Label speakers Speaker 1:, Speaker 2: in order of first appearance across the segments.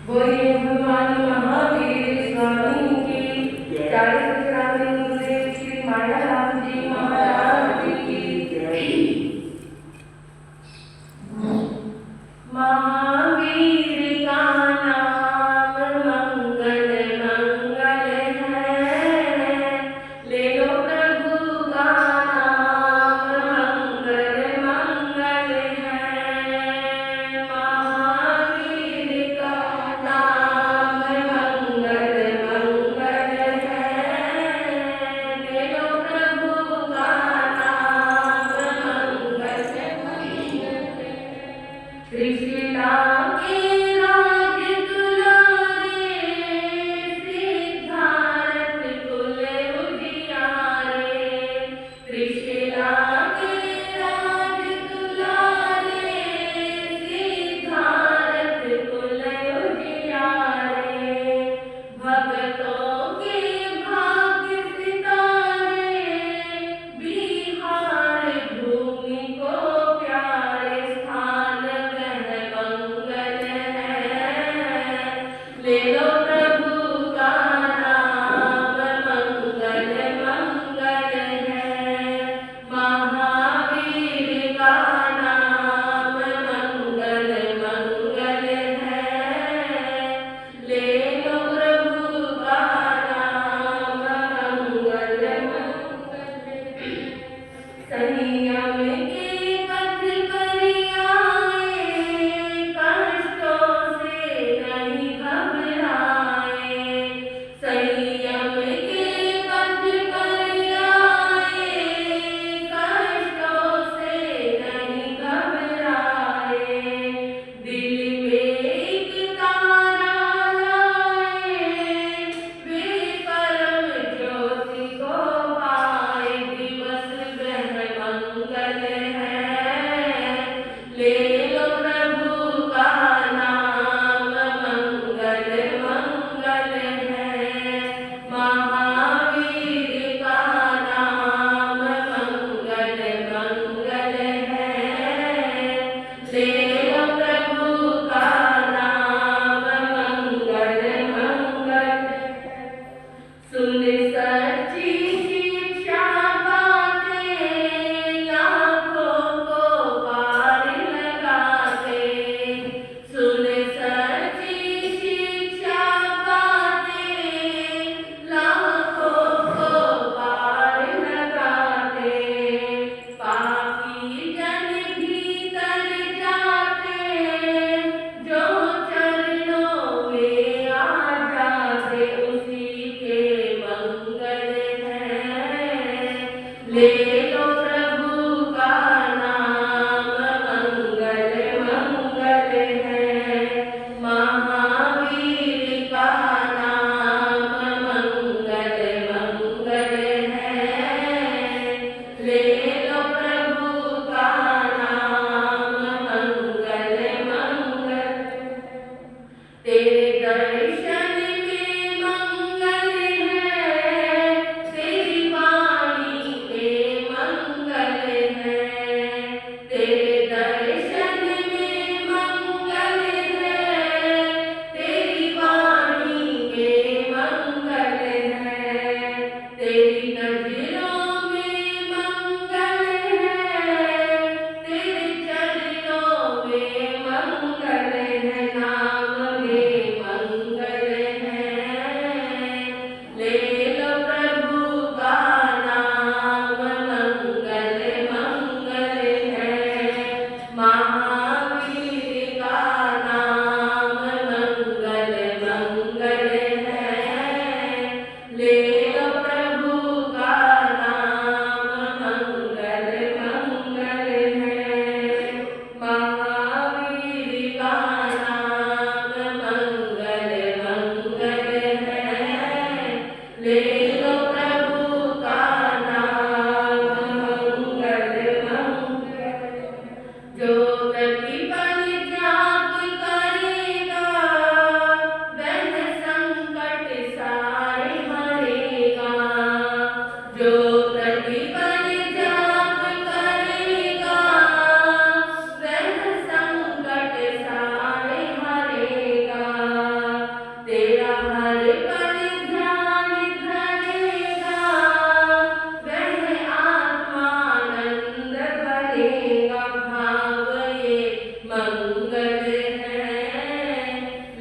Speaker 1: बोलिए भगवान महावीर स्वामी की 40 क्रांति गुरुदेव श्री मायाराम जी महाराज की। महावीर का नाम मंगल मंगल है, ले लो प्रभु का नाम मंगल मंगल है। महावीर का नाम मंगल मंगल है, ले लो प्रभु का नाम मंगल मंगल है। त्रिशिला के राज दुलारे, सिद्धार्थ कुल उजियारे। त्रिशिला के राज दुलारे, सिद्धार्थ कुल उजियारे। भक्तों के भाग्य सितारे, बिहार भूमि को प्यारे। स्थान मंगल है, ले लो प्रभु का नाम मंगल मंगल है। महावीर का नाम मंगल मंगल है, ले लो प्रभु का नाम मंगल मंगल। संयम के पथ पर आए, कष्टों से नहीं घबराए। संयम के पथ पर आए, कष्टों से नहीं घबराए। दिल में एक तारा लाए, वे परम ज्योति को पाए। दिवस ग्रह मंगल है, ले लो प्रभु का नाम मंगल मंगल है। महावीर का नाम मंगल मंगल है, ले लो प्रभु का नाम मंगल मंगल है। सुन सच्ची शिक्षा बातें, लाखों को पार लगाते। सुन सच्ची शिक्षा बातें, लाखों को पार लगाते। पापी जन भीतर जाते, जो चरणों में आ जाते। उसी के मंगल है, ले लो प्रभु का नाम मंगल मंगल है। महावीर का नाम मंगल मंगल है, ले लो प्रभु का नाम मंगल मंगल। तेरे दर्शन में मंगल है, तेरी वाणी में मंगल है। तेरे दर्शन में मंगल है, तेरी वाणी में मंगल है। तेरी नजरों में मंगल है, तेरे चरणों में मंगल है। नाम में मंगल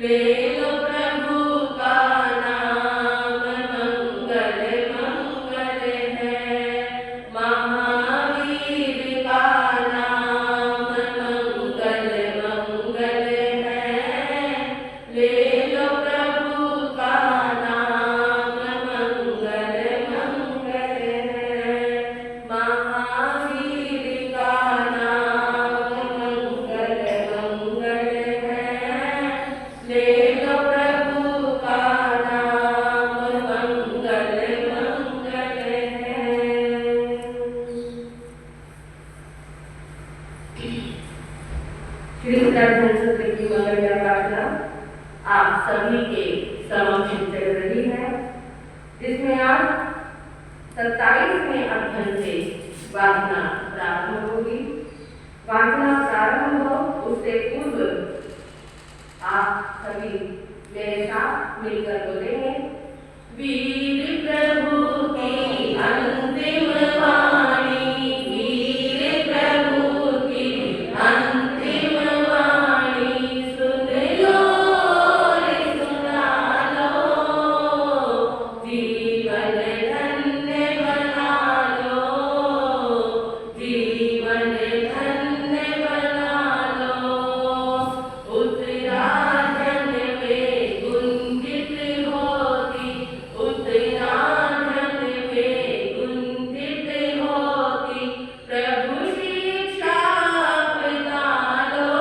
Speaker 1: ले लो प्रभु का नाम मंगल मंगल है। महावीर का नाम मंगल मंगल है। ले लो प्रभु का नाम मंगल मंगल है। महावीर का नाम मंगल मंगल है। ले लो प्रभु का नाम मंगल मंगल है। श्री श्रद्धांजलि सूत्र की मंगल प्रार्थना आप सभी के समक्ष चल रही है, जिसमें आज 27वें अध्ययन से वाचना प्रारंभ होगी। वाचना प्रारंभ हो उससे पूर्व आप सभी मेरे साथ मिलकर बोलेंगे, वीर प्रभु की अंतिम वाणी, वीर प्रभु की अंतिम वाणी, सुन लो रे सुना लो, जीवन धन्य बना लो, जीवन धन्य बना लो। उत्तराधन में गुंजित होती, उत्तराधन में गुंजित होती, प्रभु शिक्षा अपना लो,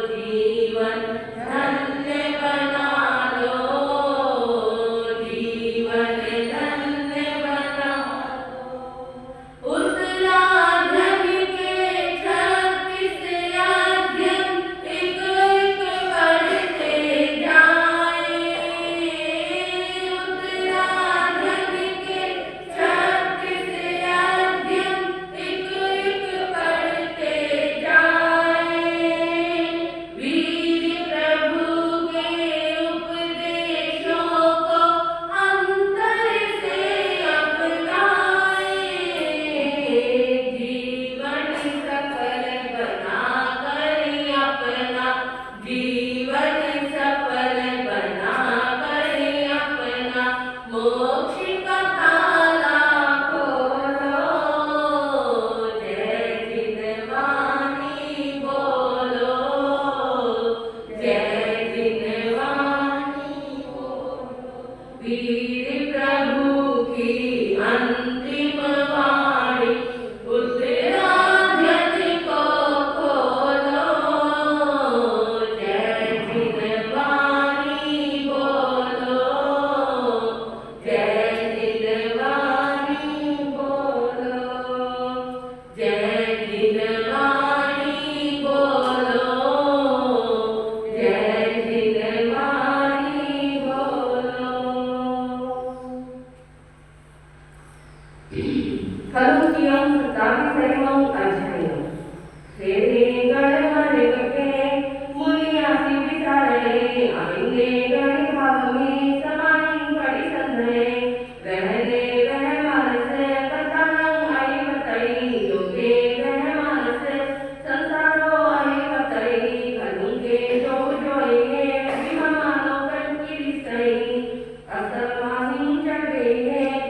Speaker 1: जीवन धन्य बना लो, जीवन धन्य बना लो। उस राधन के 36 अध्ययन एक एक पढ़ते जाएं। उस राधन के 36 अध्ययन एक एक पढ़ते जाएं। वीर प्रभु के उपदेशों को अंतर से अपनाएं। जीवन सफल बना कर अपना, जीवन सफल बना कर अपना, मोक्ष का ताला खोलो। जय जिनवानी बोलो, जय जिनवानी बोलो। वीर प्रभु की अंतिम वाणी, उत्तराधन को खोलो। जय जिनवानी बोलो, जय जिनवानी बोलो, जय जिनवानी बोलो, जय जिनवानी बोलो। खलुकियं 27वें अध्यायं। हे गण के मुनियासी विचारे, आएंगे गण भाव में समाई बड़ी संधे। रहने वह मानस कथानंग आई बताई, योगे वह मानस संसारो आई बताई। खलुके जो जोएंगे विमानो कन की रिसई, असमाहिं चढ़े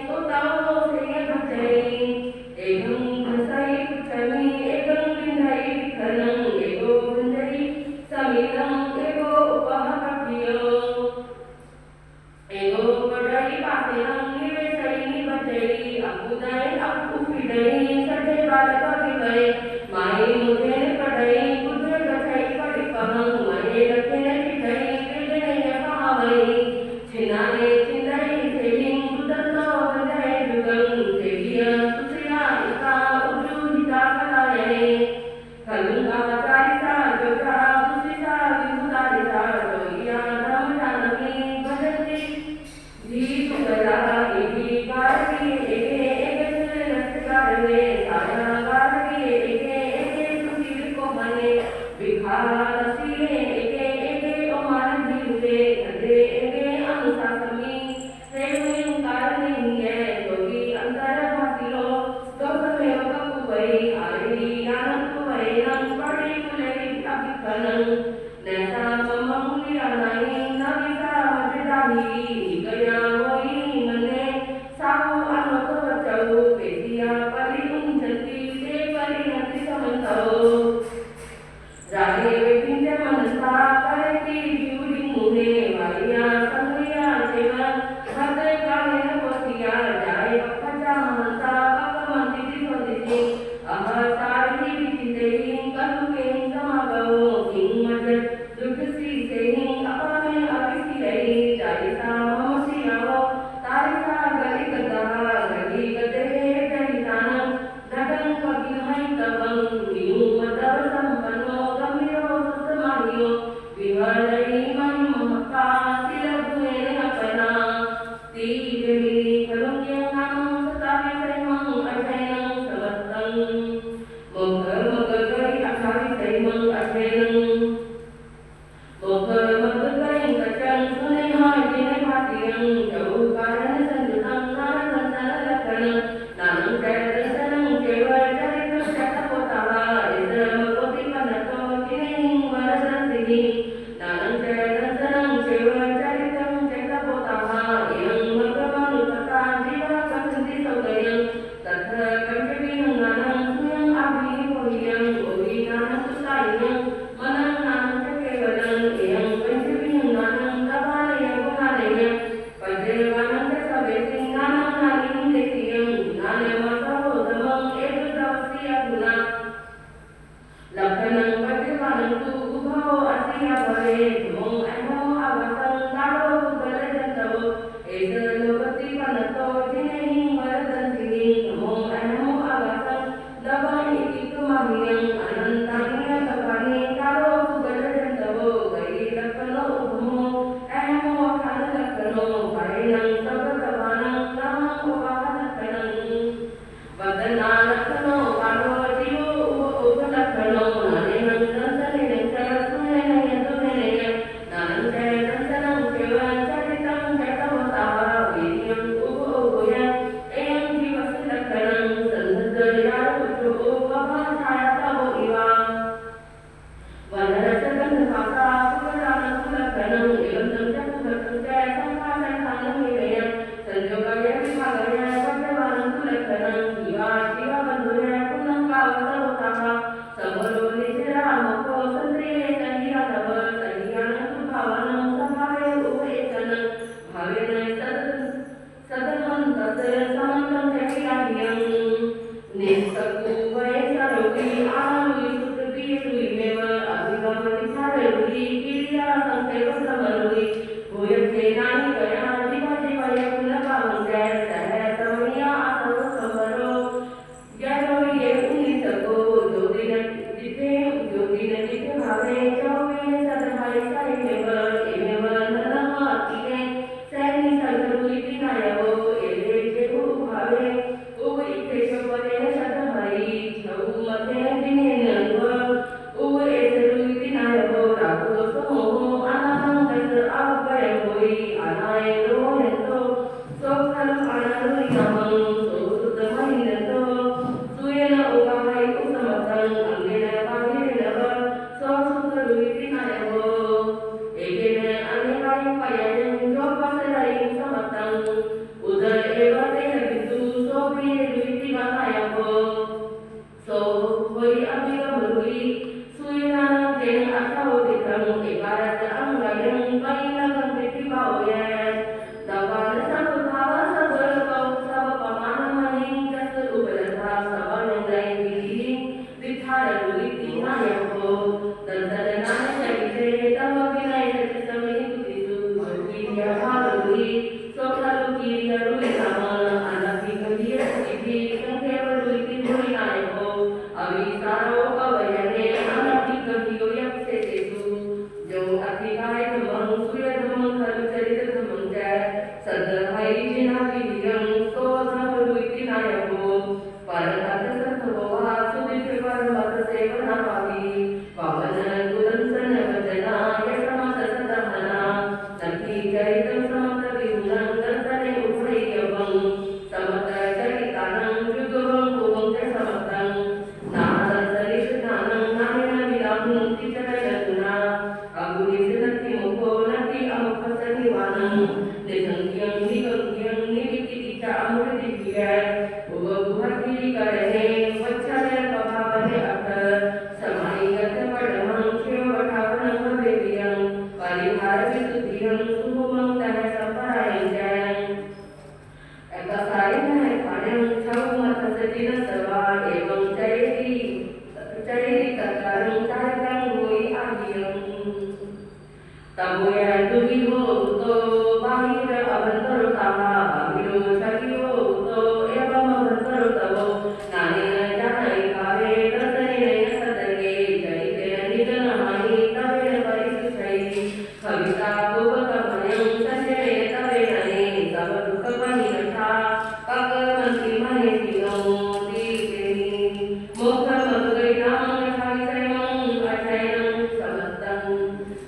Speaker 1: तो ताओ से बचई। एवं भसई कुचमी एवं विंधई विखनम, एगो विंधई समीरम एगो उपह कपियो। एगो बढ़ई पासेरम निवेशई निबचई, अपुदई अपुफिदई सजे बालक विवई। माई मुझे पढ़ई बुझे गछई पढ़ी पहं, माये रखे चिठई वेदने पावई। छिनाने छिंदई सेलिंग बुदतो बंधई जुगं, सेलिया सुसिया इका उजुहिता कलाये। खलुंगा चारिसा जोगा सुसिसा विभुतारिसा, जोगिया धम जानकी भजती धीप गला एगी गारकी एगे एगे रसगार में साया गारकी एगे एगे सुशील को मने। विखार सिले एगे एगे ओमान जीवे, नदे एगे अनुशासमी सेविं कारनिंगे। जोगी अंतर भासिलो दोषमेव कपुवई, आरी आनंद वैनं पढ़ी कुलई अभिकनं। नैसा मम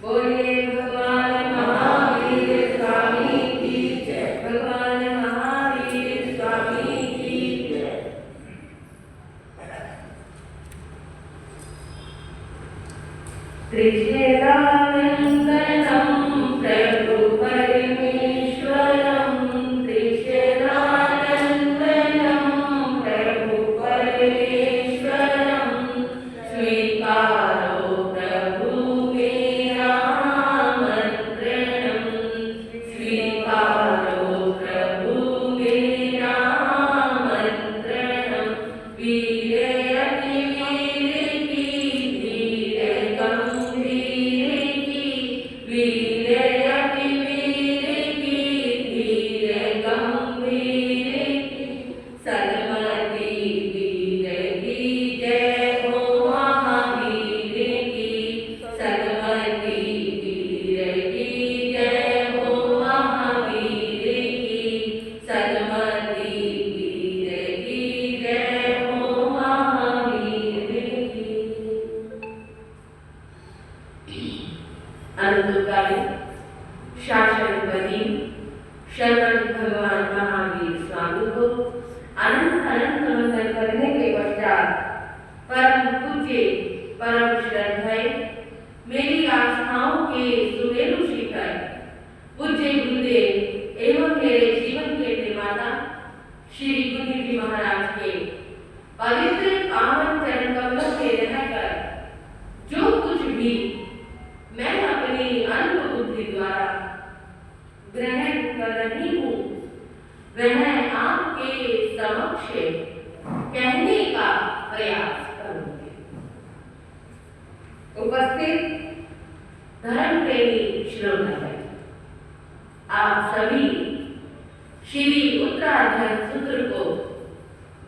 Speaker 1: Boye शासनपति शरण भगवान महावीर स्वामी को अनंत अनंत वंदन करने के पश्चात परम पूज्य परम श्रद्धेय मेरी आस्थाओं के सुमेरु शिखर पूज्य गुरुदेव एवं मेरे जीवन के निर्माता श्री गुरु जी महाराज के पवित्र पावन चरण कमलों के रहकर जो कुछ भी मैं अपनी अल्प बुद्धि द्वारा ग्रहण कर रही हूँ वह आपके समक्ष कहने का प्रयास करूंगी। उपस्थित धर्म प्रेमी श्रोता आप सभी श्री उत्तराधर्म सूत्र को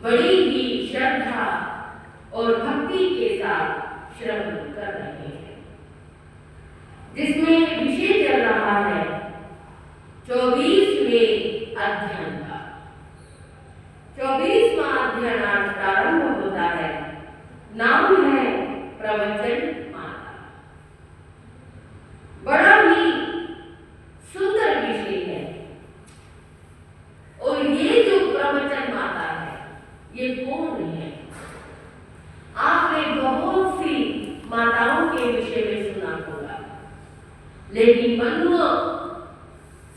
Speaker 1: बड़ी ही श्रद्धा और भक्ति के साथ श्रवण कर रहे हैं, जिसमें विषय चल रहा है 24वें अध्ययन का। 24वां अध्ययन आज प्रारंभ होता है। नाम है प्रवचन माता। बड़ा ही सुंदर विषय है और ये जो प्रवचन माता है ये कौन है? आपने बहुत सी माताओं के विषय में सुना होगा, लेकिन बंधुओं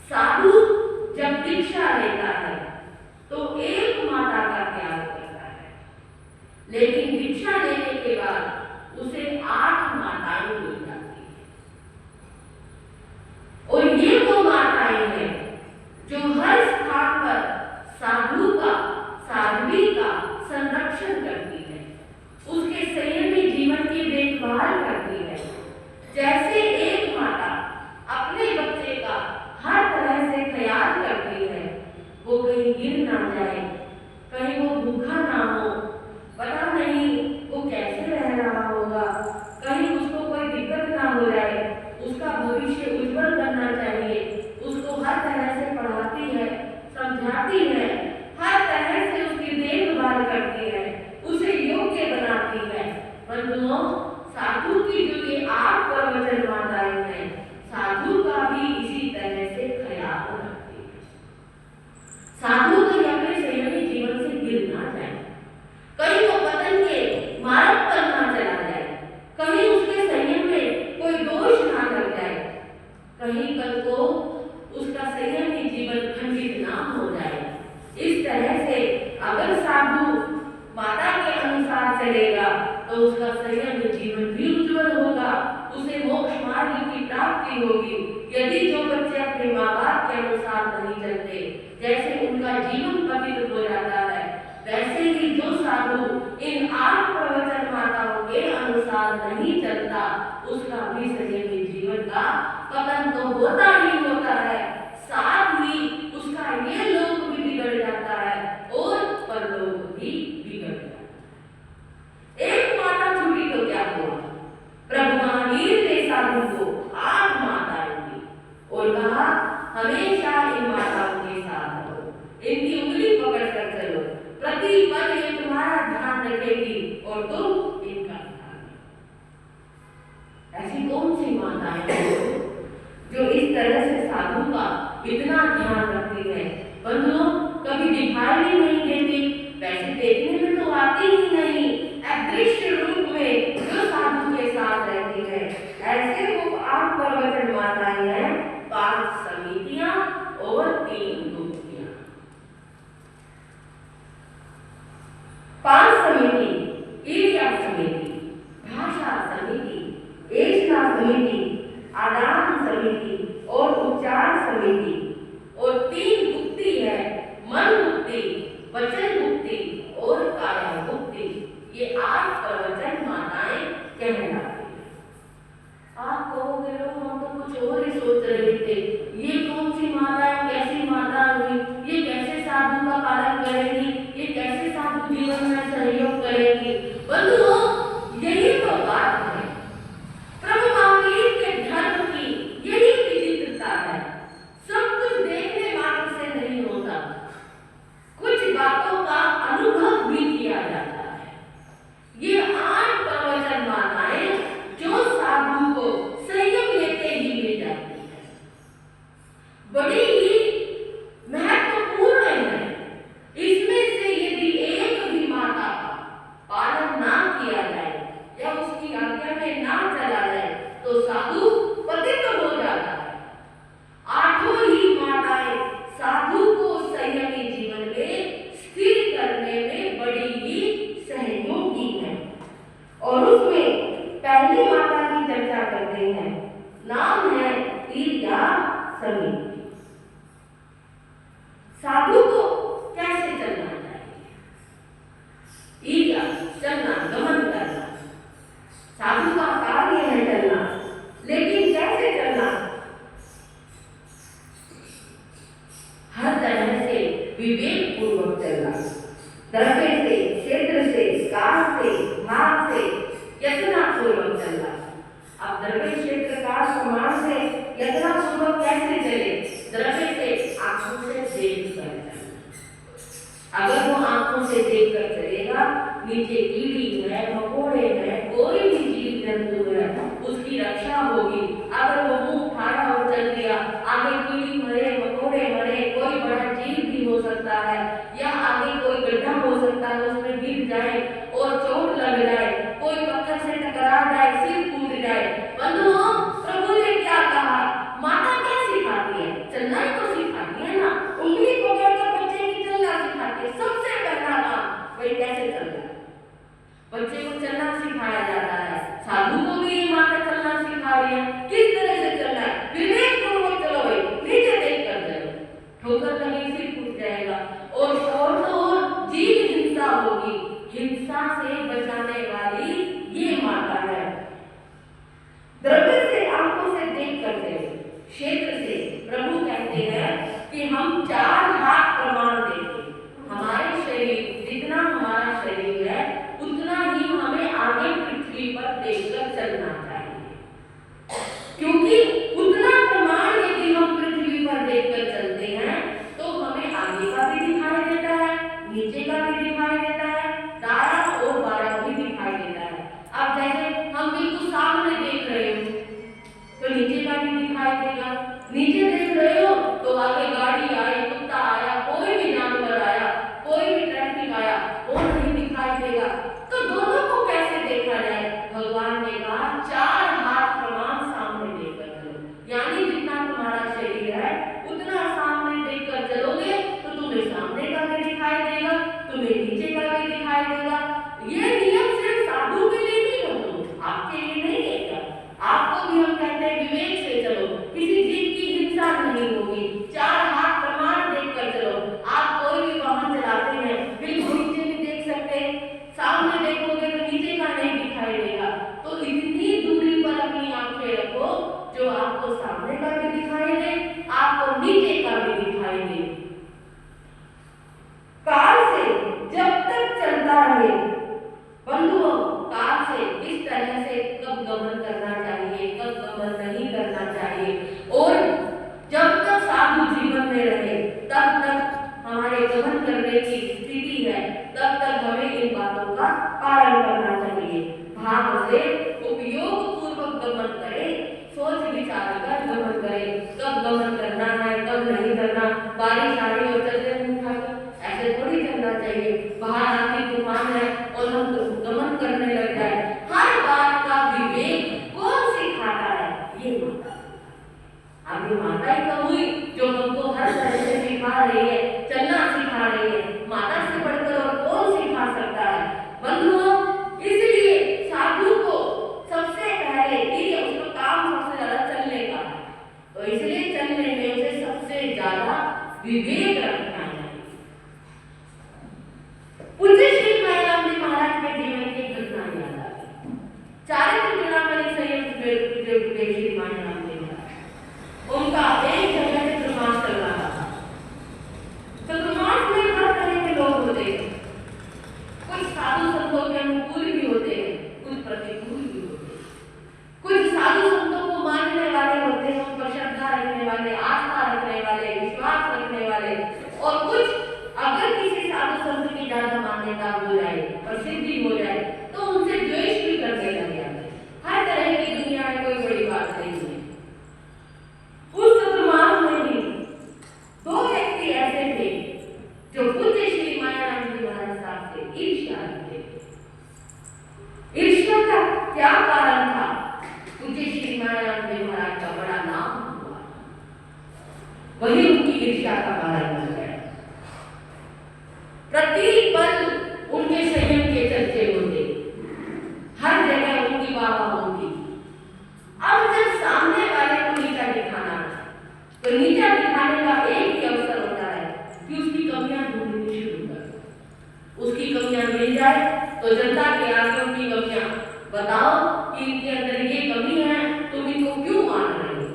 Speaker 1: साधु जब दीक्षा लेता है तो एक माता का त्याग करता है, लेकिन दीक्षा लेने के बाद उसे 8 माताएं मिल जाती है। और ये वो माताएं हैं जो हर स्थान पर साधु का साध्वी का संरक्षण करती है, उसके संयमी जीवन की देखभाल करती है। जैसे एक माता अपने बच्चे का हर तरह से ख्याल करती है, वो कहीं गिर ना जाए, कहीं वो भूखा ना हो, पता नहीं वो कैसे रह रहा होगा, कहीं उसको कोई दिक्कत ना हो जाए, उसका भविष्य उज्जवल करना चाहिए, उसको हर तरह से पढ़ाती है, समझाती है, हर तरह से उसकी देखभाल करती है, उसे योग्य बनाती है। बंधुओं साधु की जो ये 8 प्रवचन माताएं हैं, साधु का भी इसी तरह से ख्याल रखती है। साधु कहीं अपने संयमी जीवन से गिर ना जाए, कहीं वो पतन के मार्ग पर ना चला जाए, कहीं उसके संयम में कोई दोष ना लग जाए, कहीं कल को उसका संयमी जीवन खंडित ना हो जाए। इस तरह से अगर साधु माता के अनुसार चलेगा तो उसका संयमी जीवन भी उज्जवल होगा, उसे मोक्ष मार्ग की प्राप्ति होगी। यदि जो बच्चे अपने माँ बाप के अनुसार नहीं चलते, जैसे उनका जीवन पतित हो जाता है, वैसे ही जो साधु इन 8 प्रवचन माताओं के अनुसार नहीं चलता, उसका भी संयमी जीवन का पतन तो होता ही होता है, साथ ही उसका ये लोक भी बिगड़ जाता है और परलोक भी बिगड़ जाता है। एक माता छूटी तो क्या हुआ? प्रभु महावीर ने साधु को 8 माताएं दी और कहा हमेशा इन माताओं के साथ रहो, इनकी उंगली पकड़ कर चलो, प्रति पल ये तुम्हारा ध्यान रखेगी और तुम इनका ध्यान। ऐसी कौन सी माताएं हैं जो इस तरह से साधु का इतना ध्यान रखती है? बंधुओं कभी दिखाई भी नहीं देती, वैसे देखने में तो आती ही नहीं, अदृश्य रूप में जो साधु के साथ रहती है। ऐसे वो 8 प्रवचन माताएं हैं, 5 समितियां और 3 गुप्तियां। 5 समिति, ईर्ष्या समिति, भाषा समिति, एकता समिति, आदान समिति और उच्चार समिति, और 3 गुप्ती है, मन गुप्ती, बड़ी ही महत्वपूर्ण है। इसमें से यदि एक भी माता का पालन ना किया जाए या उसकी आज्ञा में ना चला जाए तो साधु पतित हो जाता है। आठों ही माताएं साधु को संयमी जीवन में स्थिर करने में बड़ी ही सहयोगी है। और उसमें पहली माता की चर्चा करते हैं, नाम है ईर्ष्या समी। साधु को कैसे चलना चाहिए? ईर्ष्या चलना, गमन करना, साधु का कार्य है चलना, लेकिन कैसे चलना? हर तरह से विवेक पूर्वक चलना, द्रव्य से, क्षेत्र से, काल से, भाव से यत्न पूर्वक चलना। अब द्रव्य, क्षेत्र, काल, समान से यत्न पूर्वक कैसे चले? द्रव्य से आंखों से देख कर चलना। अगर वो आंखों से देख कर चलेगा, नीचे कीड़ी है, मकोड़े हैं, कोई भी जीव जंतु है, उसकी रक्षा होगी। अगर वो मुंह उठाया और चल दिया, आगे कीड़ी मरे, मकोड़े मरे, कोई बड़ा जीव भी हो सकता है, या आगे कोई गड्ढा हो सकता है, उसमें गिर जाए और चोट लग जाए, कोई पत्थर से टकरा जाए, सिर टूट जाए। बंधुओं, प्रभु ने क्या कहा? माता क्या सिखाती है? चलना ही तो सिखाती है ना। उंगली पकड़कर बच्चे की चलना सिखाती है। सबसे पहला काम वही कैसे चलना है, बच्चे को चलना सिखाया जाता है। साधु को भी ये माता चलना सिखा रही है। किस तरह से चलना है? विवेक पूर्वक चलो भाई, नीचे देख कर चलो, ठोकर लगी सिर टूट जाएगा। और तो जीव हिंसा होगी, हिंसा से बचाने वाली ये माता है। द्रव्य से, आंखों से देख कर चले, क्षेत्र से प्रभु कहते हैं कि हम 4 हाथ प्रमाण देंगे। हमारे शरीर, जितना हमारा शरीर है उतना ही हमें आगे पृथ्वी पर देखकर चलना चाहिए, क्योंकि उतना प्रमाण यदि हम पृथ्वी पर देखकर चलते हैं तो हमें आगे का भी दिखाई देता है, नीचे का भी दिखाई देता है, दाया और बायां भी दिखाई देता है। अब जैसे हम बिल्कुल सामने देख रहे हो तो नीचे का भी दिखाई देगा, नीचे देख रहे हो तो आगे गाड़ी आई, कुत्ता आया, कोई भी जानवर आया, कोई भी ट्रैफिक आया, वो नहीं दिखाई देगा। तो दोनों को कैसे देखा जाए? भगवान ने कहा 4 हाथ प्रमाण सामने देखकर चलो, यानी जितना तुम्हारा शरीर है उतना सामने देखकर चलोगे तो तुम्हें सामने का भी दिखाई देगा, तुम्हें नीचे का भी दिखाई देगा। ये नियम सिर्फ साधु के लिए नहीं होता, आपके लिए नहीं है क्या? आपको भी हम कहते हैं विवेक से चलो, किसी जीव की हिंसा नहीं होगी, 4 हाथ प्रमाण देखकर चलो। आप कोई भी वाहन चलाते हैं, बिल्कुल नीचे नहीं देख सकते, सामने देखोगे तो नीचे का नहीं दिखाई देगा। तो इतनी दूरी पर अपनी आंखें रखो जो आपको सामने का भी दिखाई दे, आपको नीचे का भी दिखाई दे। काल से जब तक चलता रहे, बंधुओं, काल से इस तरह से कब गमन करना चाहिए, कब गमन नहीं करना चाहिए, और जब तक साधु जीवन में रहे तब तक हमारे गमन करने की स्थिति है, तब तक हमें इन बातों का पालन करना चाहिए। भाव से उपयोग पूर्वक गमन करें, सोच विचार कर गमन करें, कब गमन करना है, कब नहीं करना। बारिश आ रही और चलते ऐसे थोड़ी चलना चाहिए, बाहर आती तूफान है और हम गमन करने लग जाए। हर बात का विवेक कौन सिखाता है? ये माता। अब ये माता ही तो हुई जो हमको हर तरह से सिखा रही है, चलना सिखा रही है। माता से बढ़कर और कौन सिखा सकता है? बंधुओं, इसलिए साधु को सबसे पहले उसका काम सबसे ज्यादा चलने का है, तो इसलिए चलने में उसे सबसे ज्यादा विवेक रखना है। पूज्य श्री मायाराम जी महाराज के जीवन की घटना याद आ गई। चारित्र चूड़ामणि संयुक्त श्री मायाराम जी महाराज, उनका एक जगह से चतुर्मास चल रहा था। चतुर्मास में हर तरह के लोग होते हैं, कुछ साधु संतों के अनुकूल भी होते हैं, कुछ प्रतिकूल भी होते हैं। कुछ साधु संतों को मानने वाले होते हैं, उन पर श्रद्धा रखने वाले, आस्था रखने वाले, विश्वास रखने वाले, और कुछ अगर किसी साधु संत की ज्यादा मान्यता हो जाए, प्रसिद्धि हो जाए, तो उनसे द्वेष भी करने लग जाते हैं। हर तरह की दुनिया में कोई बड़ी बात नहीं है। उस चतुर्मास में भी वही उनकी ईर्ष्या का कारण बन गया। प्रति पल उनके संयम के चर्चे होते, हर जगह उनकी वाह होती। अब जब सामने वाले को नीचा दिखाना तो नीचा दिखाने का एक ही अवसर होता है कि उसकी कमियां ढूंढनी शुरू कर। उसकी कमियां मिल जाए तो जनता के आगे उनकी कमियां बताओ कि इनके अंदर ये कमी है, तुम इनको क्यों मान रहे हो।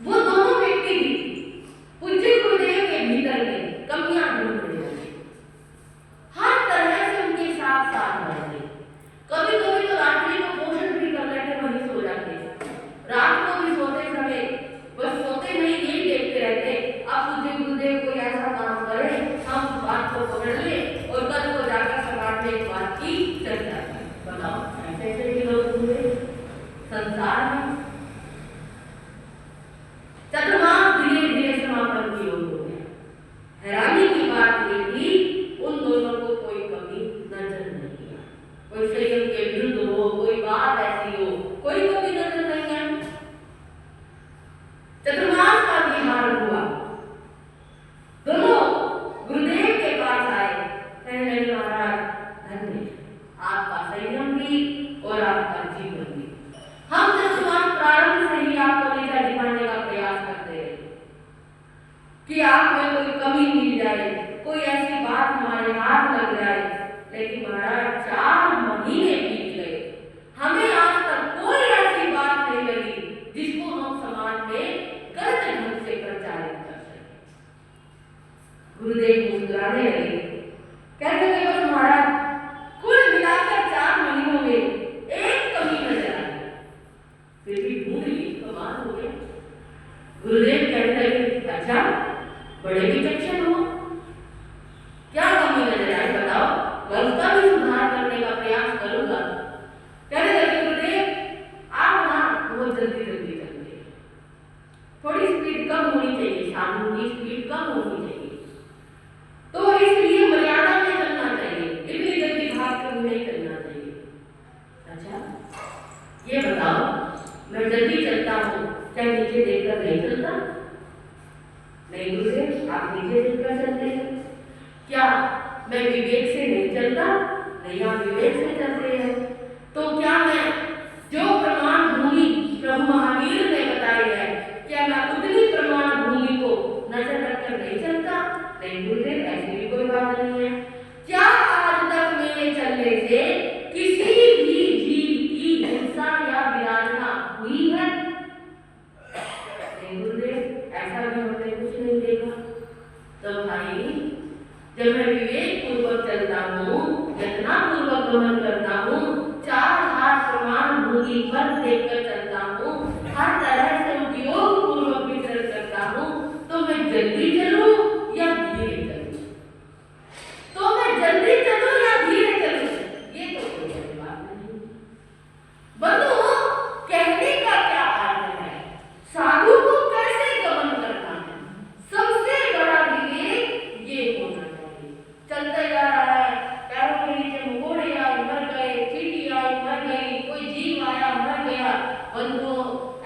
Speaker 1: वो दोनों व्यक्ति भी पूज्य गुरुदेव के भीतर में कमियां ढूंढ रहे हैं, हर तरह से उनके साथ साथ रहते। कभी कभी तो रात्रि को पोषण भी कर लेते, वहीं सो जाते। रात को भी सोते समय बस सोते नहीं, यही देखते रहते अब पूज्य गुरुदेव कोई ऐसा काम करे हम उस बात को पकड़ ले और कल को जाकर समाज में एक बात की चर्चा करें। बताओ ऐसे ऐसे भी लोग हुए संसार में। चतुर्मास धीरे धीरे समापन की ओर हो गया। हैरानी की बात ये थी उन दोनों को कोई कमी नजर नहीं आई। कोई संयम के विरुद्ध हो, कोई बात ऐसी हो, कोई कमी नजर नहीं आई। चतुर्मास का विहार हुआ, दोनों गुरुदेव के पास आए, कहने लगे महाराज धन्य आपका संयम भी और आपका जीवन भी। हम चतुर्मास प्रारंभ से ही आपको नीचा दिखाने का प्रयास करते हैं कि आप में कोई कमी मिल जाए, कोई ऐसी बात हमारे हाथ लग जाए, लेकिन महाराज 4 महीने बीत गए, हमें आज तक कोई ऐसी बात नहीं लगी जिसको हम समाज में गलत ढंग से प्रचारित कर सके। गुरुदेव मुस्कुराने लगे, कहने लगे बस महाराज कुल मिलाकर 4 महीनों में एक कमी नजर आई, फिर भी ढूंढ ली, कमाल हो गया। गुरुदेव कहने लगे अच्छा बड़े विचक्षण हो, क्या कमी नजर आई बताओ, मैं उसका भी सुधार करने का प्रयास करूंगा। कहने लगे गुरुदेव आप ना बहुत जल्दी जल्दी चलते, थोड़ी स्पीड कम होनी चाहिए, साधु की स्पीड कम होनी चाहिए, तो इसलिए मर्यादा में चलना चाहिए, इतनी जल्दी भागकर नहीं चलना चाहिए। अच्छा ये बताओ मैं जल्दी चलता हूँ, क्या नीचे देखकर नहीं चलता? नहीं गुरुदेव आप नीचे देखकर चलते हैं। क्या मैं विवेक से नहीं चलता? नहीं आप विवेक से चलते हैं। तो क्या मैं जो प्रमाण भूमि प्रभु महावीर ने बताई है, क्या मैं उतनी प्रमाण भूमि को नजर रखकर नहीं चलता? नहीं गुरुदेव ऐसी भी कोई बात नहीं है। क्या आज तक मेरे चलने से किसी भी जीव की हिंसा या विराधना हुई है? नहीं गुरुदेव ऐसा भी हमने कुछ नहीं देखा। तो भाई जब मैं विवेक पूर्वक चलता हूँ, यत्ना पूर्वक गमन करता हूँ, 4 हाथ प्रमाण भूमि पर देखकर चलता हूँ, हर तरह से उपयोग पूर्वक विचरण करता हूँ, तो मैं जल्दी चलूं या धीरे चलूं? तो मैं जल्दी चलूं या धीरे चलूं? ये तो कोई बात नहीं। बंधु कहने का क्या अर्थ है, साधु को कैसे गमन करना है, सबसे बड़ा विवेक ये होना चाहिए। चलते जा रहा है, पैरों के नीचे मकोड़े आए मर गए, चींटी आई मर गई, कोई जीव आया मर गया, बंधु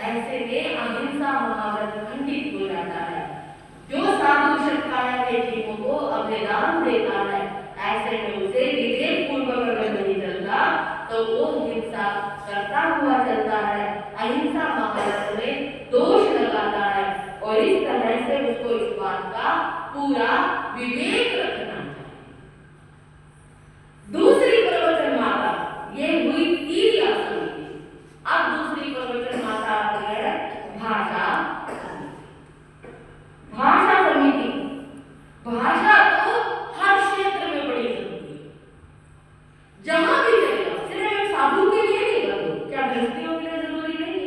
Speaker 1: ऐसे में अहिंसा महाव्रत खंडित हो जाता है। जो साधु शक्काया के जीवों को अभेदान देता है, ऐसे में उसे विवेक पूर्वक अगर नहीं चलता तो वो हिंसा करता हुआ चलता है, अहिंसा महाव्रत में दोष लगाता है, और इस तरह से उसको इस बात का पूरा विवेक रखना चाहिए। दूसरी प्रवचन माता ये हुई तीसरी आसन की। अब दूसरी प्रवचन माता आती है भाषा समिति। भाषा तो हर क्षेत्र में बड़ी जरूरी है, जहां भी जाएगा, सिर्फ साधु के लिए नहीं बंधु, क्या गृहस्थियों के लिए जरूरी नहीं,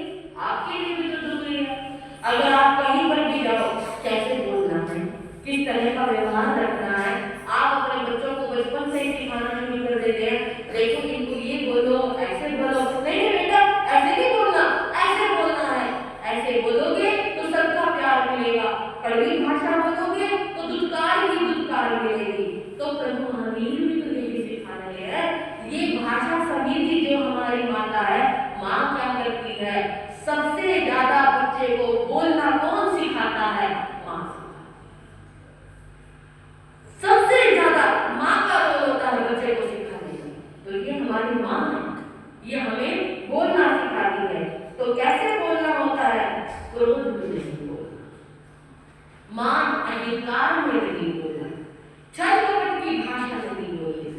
Speaker 1: आपके लिए भी तो जरूरी है। अगर आप कहीं पर भी जाओ, कैसे बोलना है, किस तरह का व्यवहार रखना है, आप अपने बच्चों को बचपन से ही सिखाना शुरू कर देते हैं, देखो इनको ये बोलो, ऐसे बोलो, नहीं बेटा ऐसे नहीं बोलना, ऐसे बोलना है, ऐसे बोलोगे तो सबका प्यार मिलेगा, कड़वी भाषा बोलोगे तो दुत्कार ही दुत्कार मिलेगी। तो प्रभु महावीर भी तो यही सिखा रहे हैं। ये भाषा समिति जो हमारी माता है, माँ क्या करती है, सबसे ज्यादा बच्चे को बोलना कौन सिखाता है? अहंकार में नहीं बोलना, छल कपट की भाषा नहीं बोले,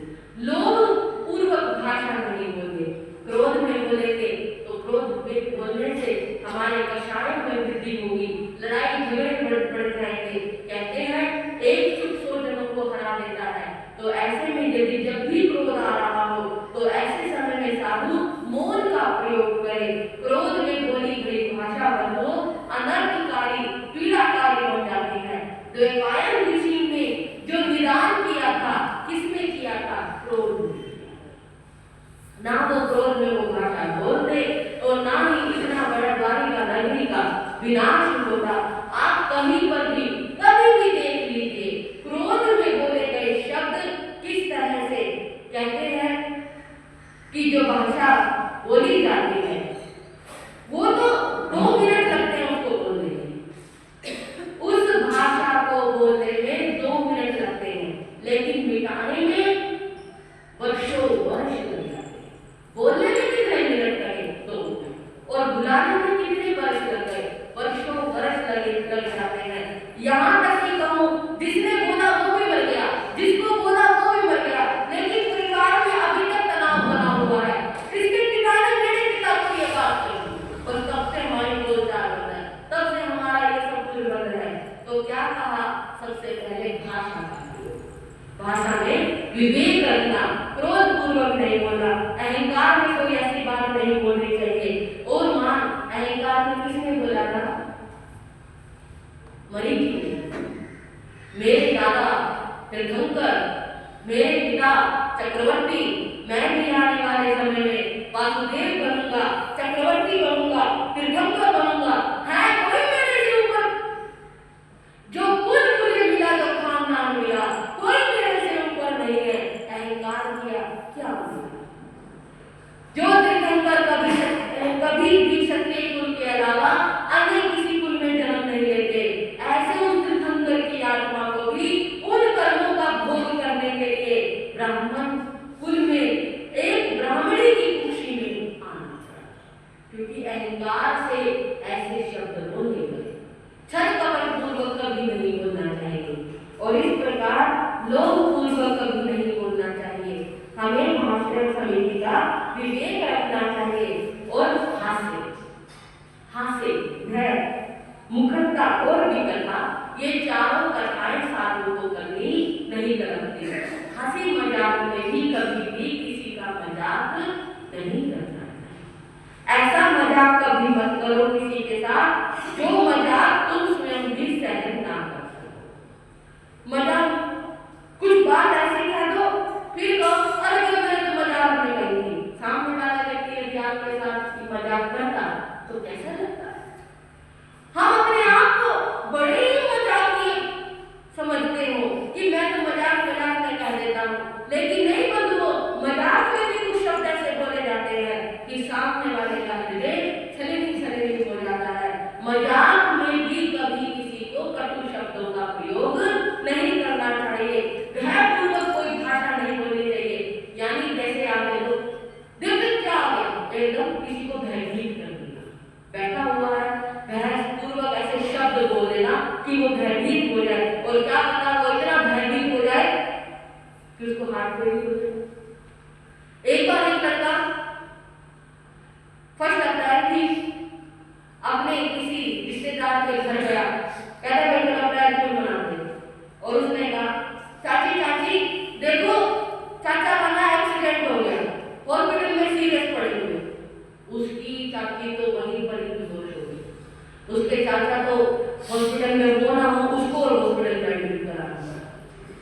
Speaker 1: लोभ पूर्वक भाषा नहीं बोले। क्रोध में बोलेंगे तो क्रोध में बोलने से हमारे कषायों में वृद्धि होगी, लड़ाई झगड़े बढ़ जाएंगे। कहते हैं एक चुप 100 जनों को हरा देता है। तो ऐसे में यदि जब भी क्रोध आ रहा हो तो ऐसे समय में साधु मौन का प्रयोग करे। क्रोध में बोली गई भाषा बंधो अनर्थकारी पीड़ाकारी बन जाती है। द्वैपायन ऋषि ने जो निदान किया था, किसमें किया था? क्रोध में। ना तो क्रोध में वो भाषा बोलते और ना ही इतना बड़ा द्वारिका नगरी का विनाश होता। आप कहीं पर भी कभी भी देख लीजिए, क्रोध में बोले गए शब्द किस तरह से कहते हैं कि जो भाषा बोली जाती है वो तो 2 मिनट लगते हैं उसको बोलने में, उस भाषा को बोलने में 2 मिनट लगते हैं, लेकिन मिटाने में वर्षों वर्ष लग जाते हैं। बोलने में कितने मिनट लगे? 2 मिनट। और भुलाने में कितने वर्ष लग गए? वर्षों वर्ष लग जाते हैं। यहाँ तक कि कहूँ जिसने बोला वो भी मर गया, जिसको बोला वो भी मर गया, लेकिन परिवार में अभी तक तनाव बना हुआ है। इसके पिता ने मेरे पिता को ये बात कही और तब से हमारी बोलचाल बंद है, तब से हमारा ये सब कुछ बंद है। तो क्या कहा? सबसे पहले भाषा का प्रयोग, भाषा में विवेक रखना, क्रोध पूर्वक नहीं बोलना, अहंकार में कोई ऐसी बात नहीं बोलनी चाहिए। और मान अहंकार में किसने बोला था? मरीचि ने। मेरे दादा तीर्थंकर, मेरे पिता चक्रवर्ती, मैं भी आने वाले समय में वासुदेव बनूंगा, चक्रवर्ती बनूंगा, तीर्थंकर बनूंगा। है कोई मेरे से ऊपर? जो कुल मुझे मिला, जो खानदान मिला, कोई मेरे से ऊपर नहीं है। अहंकार किया, क्या हुआ? जो तीर्थंकर कभी भी क्षत्रिय कुल के अलावा अन्य किसी कुल में जन्म नहीं लेते, ऐसे उस तीर्थंकर की आत्मा को भी उन कर्मों का भोग करने के लिए ब्राह्मण कुल में एक ब्राह्मणी की खुशी में आना चाहिए, क्योंकि अहंकार से ऐसे शब्द बोले गए। छल कपट पूर्वक कभी नहीं बोलना चाहिए और इस प्रकार लोभ पूर्वक कभी नहीं बोलना चाहिए। हमें भाषण समिति का विवेक रखना चाहिए और हास्य, भय, मुखरता और विकलता, ये चारों कथाएं साधु को करनी नहीं करती। हंसी मजाक में भी कभी भी किसी का मजाक नहीं करना चाहिए। ऐसा मजाक कभी मत करो किसी के साथ जो मजाक तुम स्वयं भी सहन ना कर सको। मजाक कुछ बात ऐसी कह दो, फिर कहो अरे मैंने तो मजाक नहीं कही थी। सामने वाला व्यक्ति यदि आपके साथ मजाक करता तो कैसा लगता है? हम अपने आप को बड़े ही मजाकिया समझते हो कि मैं तो मजाक में कह देता हूँ, लेकिन नहीं बंधुओं, मजाक में भी कुछ शब्द ऐसे बोले जाते हैं कि सामने वाले का हृदय छलनी हो जाता है। मजाक में भी कभी किसी को कटु शब्दों का प्रयोग नहीं करना चाहिए। भयपूर्वक कोई भाषा नहीं बोलनी चाहिए। यानी जैसे आप देखो क्या आ गया, एकदम किसी को भयभीत कर दिया, बैठा हुआ है, भयपूर्वक ऐसे शब्द बोल देना कि वो भयभीत हो जाए। और क्या पता वो इतना भयभीत हो जाए कि उसको हार्ट फेल हो जाए। एक बार एक लड़का फर्स्ट अप्रैल थी, अपने किसी रिश्तेदार के घर गया, कहता भाई चलो अप्रैल फूल मनाते। और उसने कहा चाची चाची देखो चाचा का ना एक्सीडेंट हो गया, हॉस्पिटल में सीरियस पड़े हुए। उसकी चाची तो वहीं पर ही बेहोश हो गई। उसके चाचा तो हॉस्पिटल में वो ना हो, उसको और हॉस्पिटल में एडमिट करा।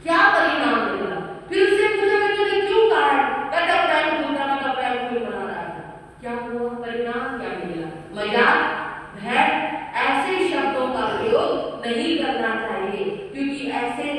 Speaker 1: क्या परिणाम मिला? फिर उससे पूछा कि तूने क्यों कहा? कहता अप्रैल फूल का मतलब अप्रैल फूल मना रहा था। क्या हुआ? परिणाम क्या मिला? मजाक, भय, ऐसे शब्दों का प्रयोग नहीं करना चाहिए, क्योंकि ऐसे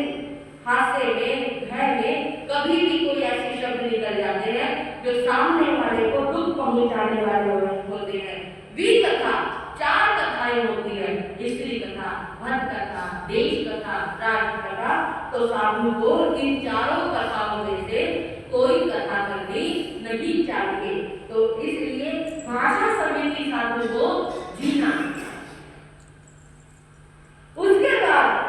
Speaker 1: हास्य में, भय में कभी भी कोई ऐसे शब्द निकल जाते हैं जो सामने वाले को दुख पहुंचाने वाले होते हैं। विकथा 4 कथाएं होती है, स्त्री कथा, भक्त कथा, देश कथा, राज कथा। तो साधु को इन चारों कथाओं में से कोई कथा करनी नहीं चाहिए। तो इसलिए भाषा समिति साधु को जीना। उसके बाद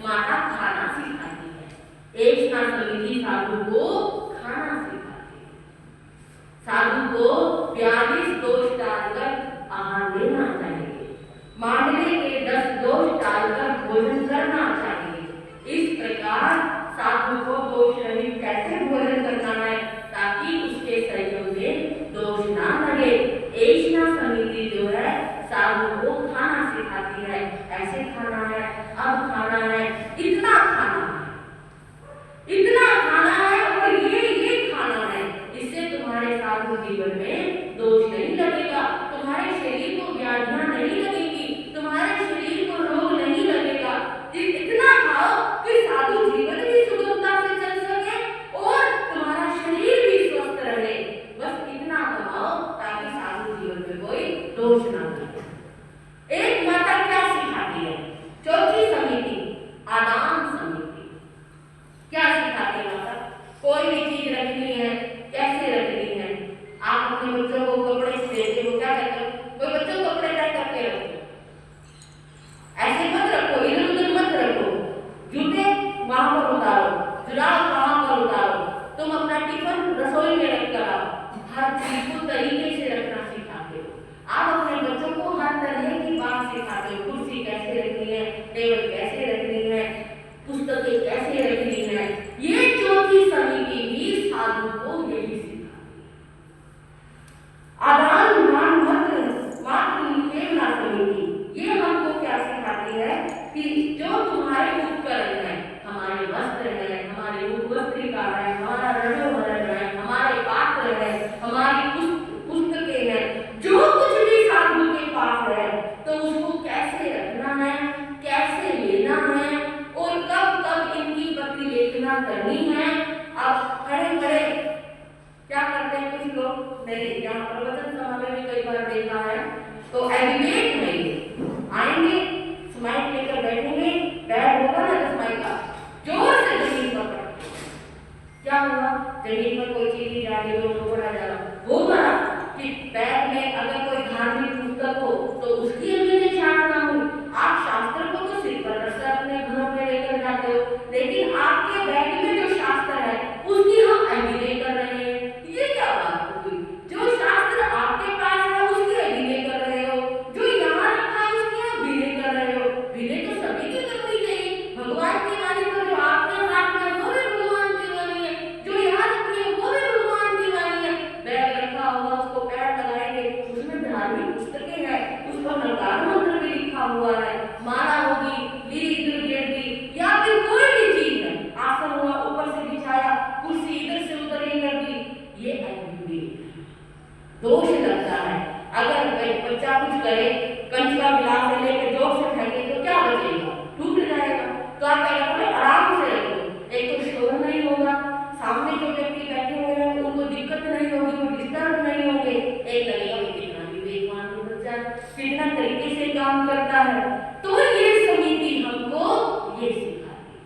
Speaker 1: माता खाना सिखाती है। एक स्नान समिति साधु को खाना सिखाती है। साधु को 42 दोष टालकर आहार लेना चाहिए। मांडले के 10 दोष टालकर भोजन करना चाहिए। इस प्रकार साधु को दोष रहित कैसे भोजन करना है ताकि उसके शरीर में दोष ना लगे। ऐसा समिति जो है साधु को खाना सिखाती है। ऐसे खाना है, अब खाना है, इतना खाना है, इतना खाना है और ये खाना है। इससे तुम्हारे साधु जीवन में दोष नहीं लगेगा, तुम्हारे शरीर को व्याधियां नहीं लगेगी, तुम्हारे शरीर को रोग नहीं लगेगा। इतना खाओ कि साधु जीवन भी सुगमता से चल सके और तुम्हारा शरीर भी स्वस्थ रहे। बस इतना कमाओ ताकि साधु जीवन में कोई दोष ना लगे। एक माता क्या सिखाती है? चौथी समिति आदान समिति क्या सिखाती है माता? कोई भी चीज रखनी है, कैसे रखनी है? आप अपने बच्चों को कपड़े देते हो, क्या कहते हो? कोई बच्चों को कपड़े तय करके रखो, ऐसे मत रखो, इधर उधर मत रखो। जूते वहां पर उतारो, जुराब वहां पर उतारो। तुम अपना टिफिन रसोई में रख कर आओ। हर चीज को तरीके से रखना सिखाते हो। आप अपने बच्चों को हर तरह की बात सिखाते हो। कुर्सी कैसे रखनी है, टेबल कैसे रखनी है, पुस्तकें कैसे रखनी है। ये चौथी समिति भी साधु को यही सिखाती है। आदान मान मात्र निषेधना समिति ये हमको क्या सिखाती है कि जो तुम्हारे उपकरण है, हमारे वस्त्र है, हमारे उपवस्त्रिका है, हमारा रजोवरण है, हमारे पात्र है, हमारी पुस्तकें हैं, जो कुछ भी साधु के पास है तो उसको कैसे रखना है, कैसे लेना है और कब कब इनकी प्रतिलेखना करनी है। अब खड़े खड़े क्या करते हैं कुछ लोग, नहीं यहाँ प्रवचन सभा में भी कई बार देखा है, तो एलिवेट नहीं आएंगे, स्माइल लेकर बैठेंगे, बैग होगा ना 10 माइल का, जोर से जमीन पर पड़ेंगे। क्या हुआ? जमीन पर कोई चीज जा रही हो तो पड़ा जा रहा होगा कि बैग में अगर कोई धार्मिक पुस्तक हो तो उसकी अभी छाड़ना हो। आप शास्त्र को तो सिर पर रखकर अपने घरों में लेकर जाते हो, लेकिन आपके बैग में जो शास्त्र है उसकी हम अभिनय कर रहे हैं। ये क्या बात हुई? जो शास्त्र आपके पास है उसकी अभिनय कर रहे हो, जो यहाँ रखा है उसकी अभिनय कर रहे हो। विनय तो सभी की करनी चाहिए। भगवान की वाणी तो जो आपके हाथ में वो भी भगवान की वाणी है, जो यहाँ रखी है वो भी भगवान की वाणी है। बैग रखा होगा, उसको पैर लगाएंगे, उसमें धार्मिक पुस्तकें हैं, उस पर नकार मंत्र भी लिखा हुआ है, माला होगी, लीली दुर्गेट भी, या फिर कोई भी चीज है, आसन हुआ ऊपर से बिछाया, कुर्सी इधर से उधर ही कर दी, ये दोष लगता है। अगर बच्चा कुछ करे, कंच का गिलास लेके जोर से फेंके तो क्या बचेगा? टूट जाएगा। तो आप क्या करें? आराम से रखो। एक तो शोर नहीं होगा, सामने जो व्यक्ति बैठे हुए हैं उनको दिक्कत नहीं होगी, वो डिस्टर्ब नहीं होंगे। एक लगेगा कि कितना विवेकवान हो बच्चा, कितना तरीके से काम करता है। तो ये समिति हमको ये सिखाती है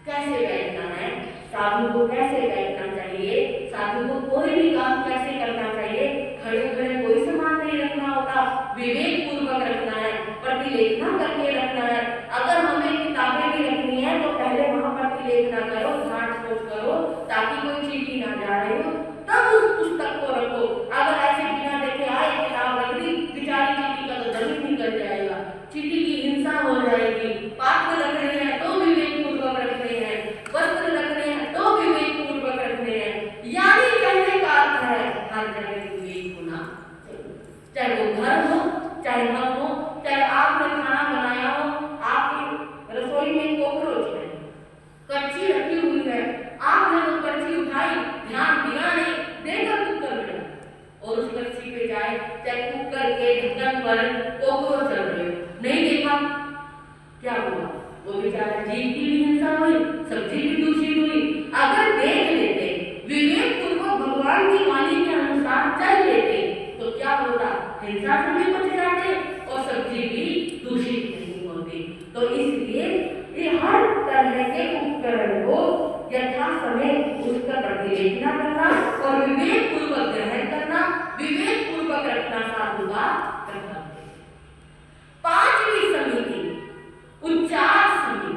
Speaker 1: कैसे बैठना है, साधु को कैसे बैठना चाहिए, साधु को कोई भी काम कैसे करना चाहिए। खड़े खड़े कोई सामान नहीं रखना होता, विवेक पूर्वक रखना है, प्रतिलेखना करके रखना है। अगर हमें किताबें भी रखनी है तो पहले वहां प्रतिलेखना करो, जांच खोज करो, ताकि कोई चीटी ना जा रही हो, तब उस पुस्तक को रखो। अगर ऐसे बिना देखे आए किताब रख दी, बेचारी चीटी का तो दम ही निकल जाएगा, चीटी की हिंसा हो जाएगी। पात्र रख रहे हैं तो विवेक पूर्वक रख रहे हैं, वस्त्र रख रहे हैं तो विवेक पूर्वक रख रहे हैं। यानी कहने का अर्थ है हर जगह विवेक होना चाहिए, चाहे वो घर हो, चाहे हम हो, चाहे आपने खाना बनाया हो, आपकी रसोई में कॉकरोच है, कच्ची रखी हुई है, आपने वो कच्ची उठाई, ध्यान दिया नहीं, देकर कुकर में और उस कच्ची पे जाए, चाहे कुकर के ढक्कन पर कॉकरोच चल रहे हो, नहीं देखा, क्या हुआ? वो बेचारा जीव की भी हिंसा हुई, सब्जी भी दूषित हुई। अगर देख लेते, विवेक पूर्वक भगवान की वाणी के अनुसार चल लेते तो क्या होता? हिंसा से भी बच जाते और सब्जी भी दूषित नहीं होती। तो इसलिए ये हर तरह के उपकरण को यथा समय उसका प्रतिलेखना करना और विवेक पूर्वक ग्रहण करना, विवेक पूर्वक रखना साधु का कर्तव्य। 5वीं समिति उच्चार समिति।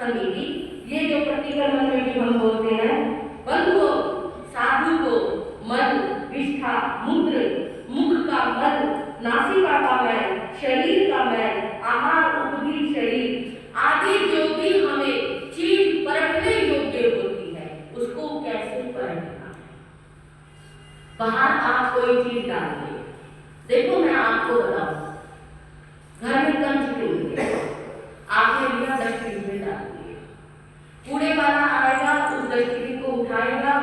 Speaker 1: समिति, ये जो प्रतिकर मन में भी हम बोलते हैं, बंधु साधु को मल, विष्ठा, मूत्र, मुख का मल, नासिका का मैल, शरीर का मैल, आहार उपभोग शरीर आदि जो भी हमें चीज परखने योग्य होती है, उसको कैसे परखना है। बाहर आप कोई चीज डालिए, देखो मैं आपको बताऊं, घर में कंच टूट गया, आपने लिया डस्टबिन में डाल दिया, कूड़े वाला आएगा, उस डस्टबिन को उठाएगा,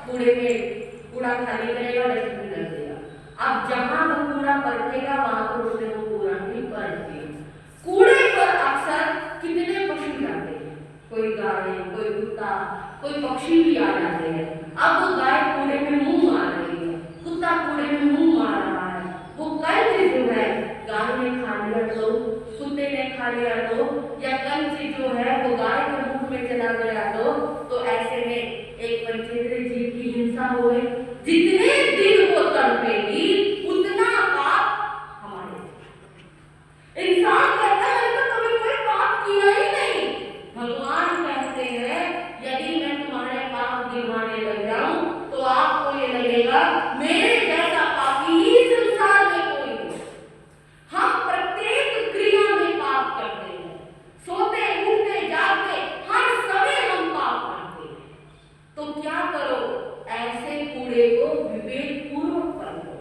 Speaker 1: कूड़े में कूड़ा खाली करेगा, डस्टबिन रख देगा। अब जहां वो कूड़ा पलटेगा वहां पर उसने वो कूड़ा भी पलट दिया। कूड़े पर अक्सर कितने पक्षी जाते हैं, कोई गाय, कोई कुत्ता, कोई पक्षी भी आ जाते हैं। अब वो गाय कूड़े में मुंह मार रही है, कुत्ता कूड़े में मुंह मार रहा है, वो कंच जो है गाय ने खा लिया तो, कुत्ते ने खा लिया तो, या कंच जो है वो गाय के मुंह में चला गया तो ऐसे में एक पंचेंद्रिय जीव की हिंसा हो गई। जितने दिन वो तड़पेगी उतना पाप हमारे। इंसान कहता है तो तुम्हें कोई पाप किया ही नहीं। भगवान कहते हैं यदि मैं तुम्हारे पाप गिनवाने लग जाऊं तो आपको ये लगेगा मेरे जैसा पापी ही संसार में कोई नहीं। हम प्रत्येक क्रिया में पाप करते हैं, सोते उठते जागते हर समय हम पाप करते हैं। तो क्या करो, ऐसे कूड़े को विवेक पूर्वक कर लो।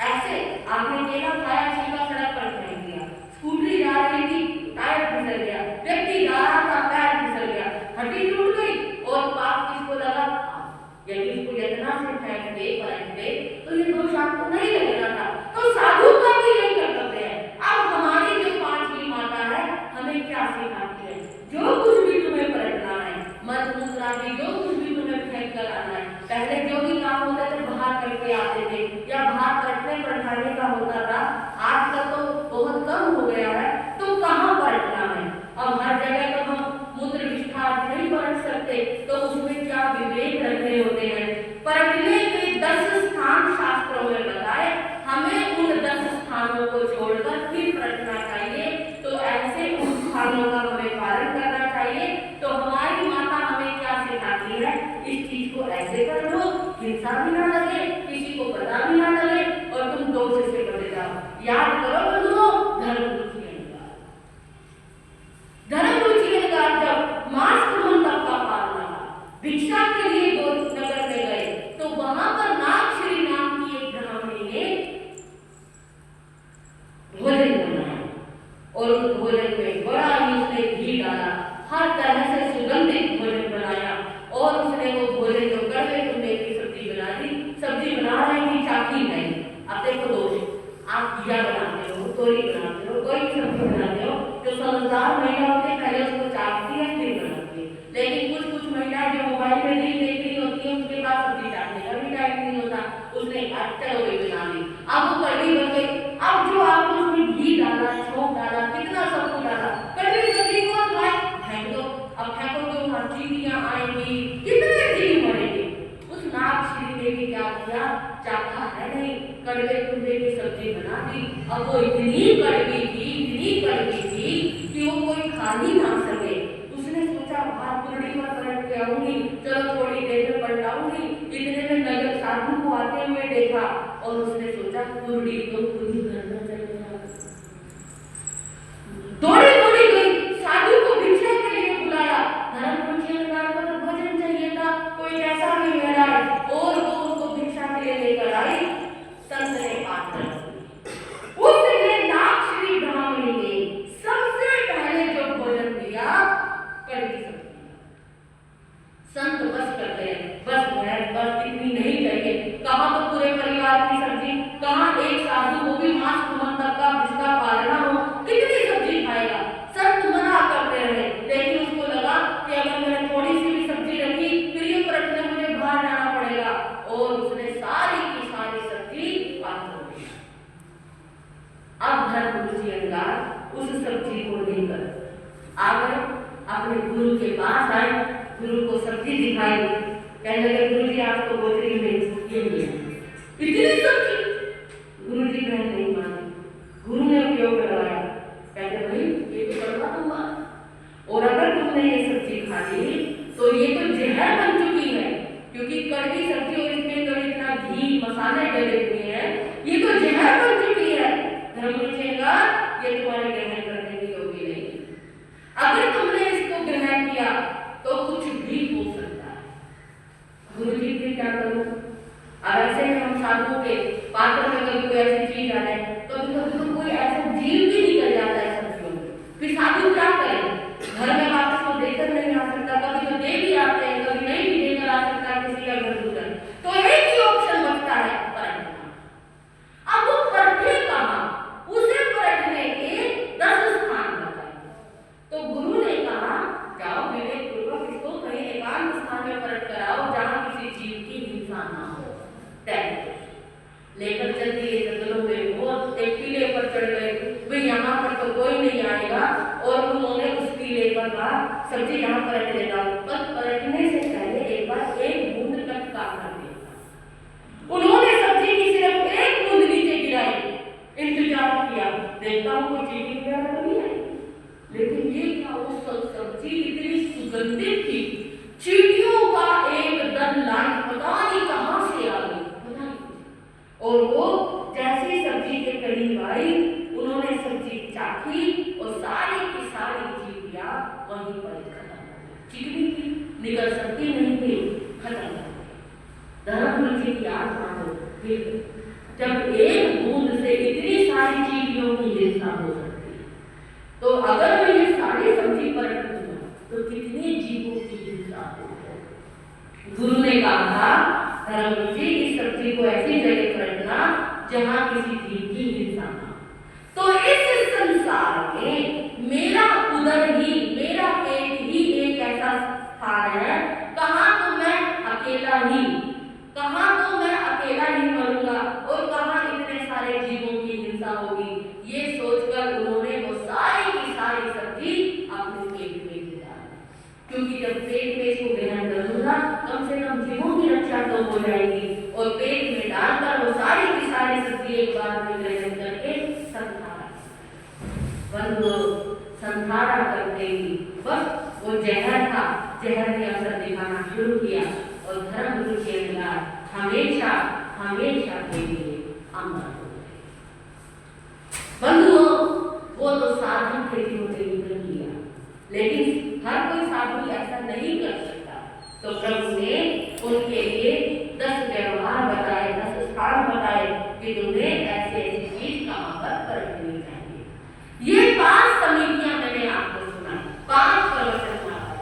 Speaker 1: ऐसे आपने केला खाया, छिलका सड़क पर फेंक दिया, स्कूटरी जा रही थी, टायर फिसल गया, व्यक्ति जा रहा था, पैर फिसल गया, हड्डी टूट गई, और पाप किसको लगा? यदि इसको यतना से फेंक दे पलट दे तो ये दोष आपको नहीं लगना था। तो साधु का भी यही कर्तव्य है। अब हमारी जो पांचवी माता है हमें क्या सिखाती है? जो कुछ भी तुम्हें पलटना है, मल मूत्र आदि जो कुछ भी तुम्हें फेंक कर आना है, पहले जो भी काम होता था बाहर करके आते थे या बाहर करने पलटाने का होता था, आजकल तो बहुत कम हो गया है। तो कहाँ पलटना है? अब हर जगह तो हम मूत्र विष्ठा नहीं पलट सकते, तो उसमें क्या विवेक रखने होते हैं। पलटने के 10 स्थान शास्त्रों में बताए, हमें उन 10 स्थानों को छोड़कर फिर पलटना चाहिए। तो ऐसे उन स्थानों का हमें पालन करना चाहिए। तो हमारी माता हमें क्या सिखाती है? इस चीज को ऐसे कर लो, हिंसा भी ना लगे, किसी को पता भी ना लगे और तुम दोष से बचे जाओ। याद करो बंधुओं, धर्मरुचि अनुसार, धर्मरुचि अनुसार जब मास्क मंडप का पालना भिक्षा के लिए दो नगर में गए तो वहां पर नागश्री नाम की एक ब्राह्मणी ने भोजन बनाया और उस भोजन में बड़ा ही उसने घी डाला, हर तरह से सुगंधित भोजन बनाया और उसने वो भोजन जो कड़वे कुंडे की सब्जी बना दी। सब्जी बना रही थी, चाकी नहीं। अब देखो दोष, आप घिया बनाते हो, तोरी बनाते हो, कोई भी सब्जी बनाते हो, जो समझदार महिला होती है पहले उसको चाटती है फिर बनाती है। लेकिन कुछ कुछ महिलाएं जो मोबाइल में रील देख रही होती है, उनके पास सब्जी चाटने का भी टाइम नहीं होता, उसने चलो गई बना ली, अब वो कड़वी बन गई। अब जो आपने उसमें घी डाला, छोंक डाला, कितना सब कुछ डाला, कड़वी सब्जी को फेंक दो। अब फेंको तो वहां चींटियां आएंगी, कितने जीव मरेंगे। उस नागश्री ने भी क्या किया, चाखा है नहीं, कड़वे कुंडे की सब्जी बना दी। अब वो इतनी कड़वी थी कि वो कोई खा ही ना सके। उसने सोचा बाहर कुंडी पर पलट के आऊंगी, चलो थोड़ी देर में पलटाऊंगी। इतने में नगर साधु को आते हुए देखा और उसने सोचा कुंडी तो खुद ही घर में चले जाओ। दौड़ी गई, साधु को भिक्षा के लिए बुलाया। धर्मरुचि अनुसार को तो भोजन चाहिए था, कोई ऐसा भी मिला और वो उसको भिक्षा के लिए लेकर आई। संत ने बात कर उसने नागश्री ब्राह्मणी ने सबसे पहले जो भोजन दिया कड़वी सब्जी। संत बस करते हैं, बस इतनी नहीं चाहिए। कहाँ तो पूरे परिवार की सब्जी, कहाँ एक साधु वो भी मास्क मंडप का जिसका पालना हो, कितनी सब्जी खाएगा। संत मना करते रहे, लेकिन उसको लगा कि अगर मैंने थोड़ी सी भी सब्जी रखी फिर ये पलटने मुझे बाहर जाना पड़ेगा, और उसने सारी की सारी सब्जी पास कर दी। अब धर्मरुचि अनुसार उस सब्जी को लेकर आ गए, अपने गुरु के पास आए, गुरु को सब्जी दिखाई, कहने लगे गुरु जी आपको बोतरी में ये मिला, इतनी सब्जी। गुरु जी ने नहीं मानी, गुरु ने उपयोग लगाया, कहते भाई ये तो कड़वा दूंगा, और अगर तुमने ये जो रुचेगा ये तुम्हारे ग्रहण करने के योग्य नहीं। अगर तुमने इसको ग्रहण किया तो कुछ भी हो सकता है। गुरु जी फिर क्या करूं? अब ऐसे में हम साधुओं के पात्र में कभी कोई ऐसी चीज आ जाए, कभी कभी तो कोई ऐसा जीव भी निकल जाता है सब्जियों में, फिर साधु क्या करें? घर में वापस तो देकर नहीं आ सकता, कभी तो दे भी आते हैं, कभी नहीं भी देकर आ सकता किसी का घर गुजर, तो एक ही ऑप्शन बचता है परखना। अब वो परखे कहाँ? उसे परखने के 10 स्थान बताए। तो गुरु ने कहा जाओ विवेक पूर्वक इसको कहीं एकांत स्थान में परख कराओ जहां किसी जीव की हिंसा ना हो। लेकर चल दिए जंगलों में, बहुत एक टीले पर चढ़ गए, भाई यहाँ पर तो कोई नहीं आएगा, और उन्होंने उस टीले पर कहा सब्जी यहाँ परख लेता हूँ, पर परखने से पहले एक बार एक बूंद तक का कर देता। उन्होंने सब्जी की सिर्फ एक बूंद नीचे गिराई, इंतजार किया, देखता हूँ कोई चीटी वगैरह तो नहीं आई, लेकिन ये क्या, वो सब्जी इतनी सुगंधित थी, चींटियों का एक दल लाइन पता नहीं कहां से आ गई, पता नहीं। और वो जैसी सब्जी के करीब आई, उन्होंने सब्जी चाखी और सारी की सारी चींटियां वहीं पर खत्म हो गई। चिकनी थी, निकल सकती नहीं थी, खत्म हो गई। धर्म रुचि की आग मानो, जब एक बूंद से इतनी सारी चींटियों की हिंसा हो सकती है, तो अगर मैं ये सारी सब्जी परख दूंगा तो कितने जीवों की हिंसा होगी। गुरु ने कहा धर्म जी इस सब्जी को ऐसी जगह परखना जहां किसी जीव की हिंसा ना। तो इस संसार में मेरा उदर ही, मेरा पेट ही एक ऐसा स्थान है कहां तो मैं अकेला ही, कहां तो मैं अकेला ही मरूंगा और कहां इतने सारे जीवों की हिंसा होगी। ये सोचकर उन्होंने वो सारी की सारी सब्जी अपने पेट में गिरा, क्योंकि जब पेट में इसको ग्रहण करूंगा कम से कम जीवों की रक्षा तो हो जाएगी, और पेट में डालकर वो सारी की सारी सब्जी एक बार में ग्रहण करके संधारा करते ही बस वो जहर था, जहर ने असर दिखाना शुरू किया और धर्म गुरु के अंदर हमेशा हमेशा के लिए अमर हो गए। बंधुओं, वो तो साधु थे जिन्होंने निधन किया, लेकिन हर कोई साधु ऐसा नहीं कर सकता। तो प्रभु ने उनके लिए 10 व्यवहार बताए, 10 स्थान बताए कि तुम्हें ऐसी ऐसी चीज कहां पर परखनी चाहिए। ये 5 समितियां मैंने आपको सुनाई, 5 प्रवचन माताएं।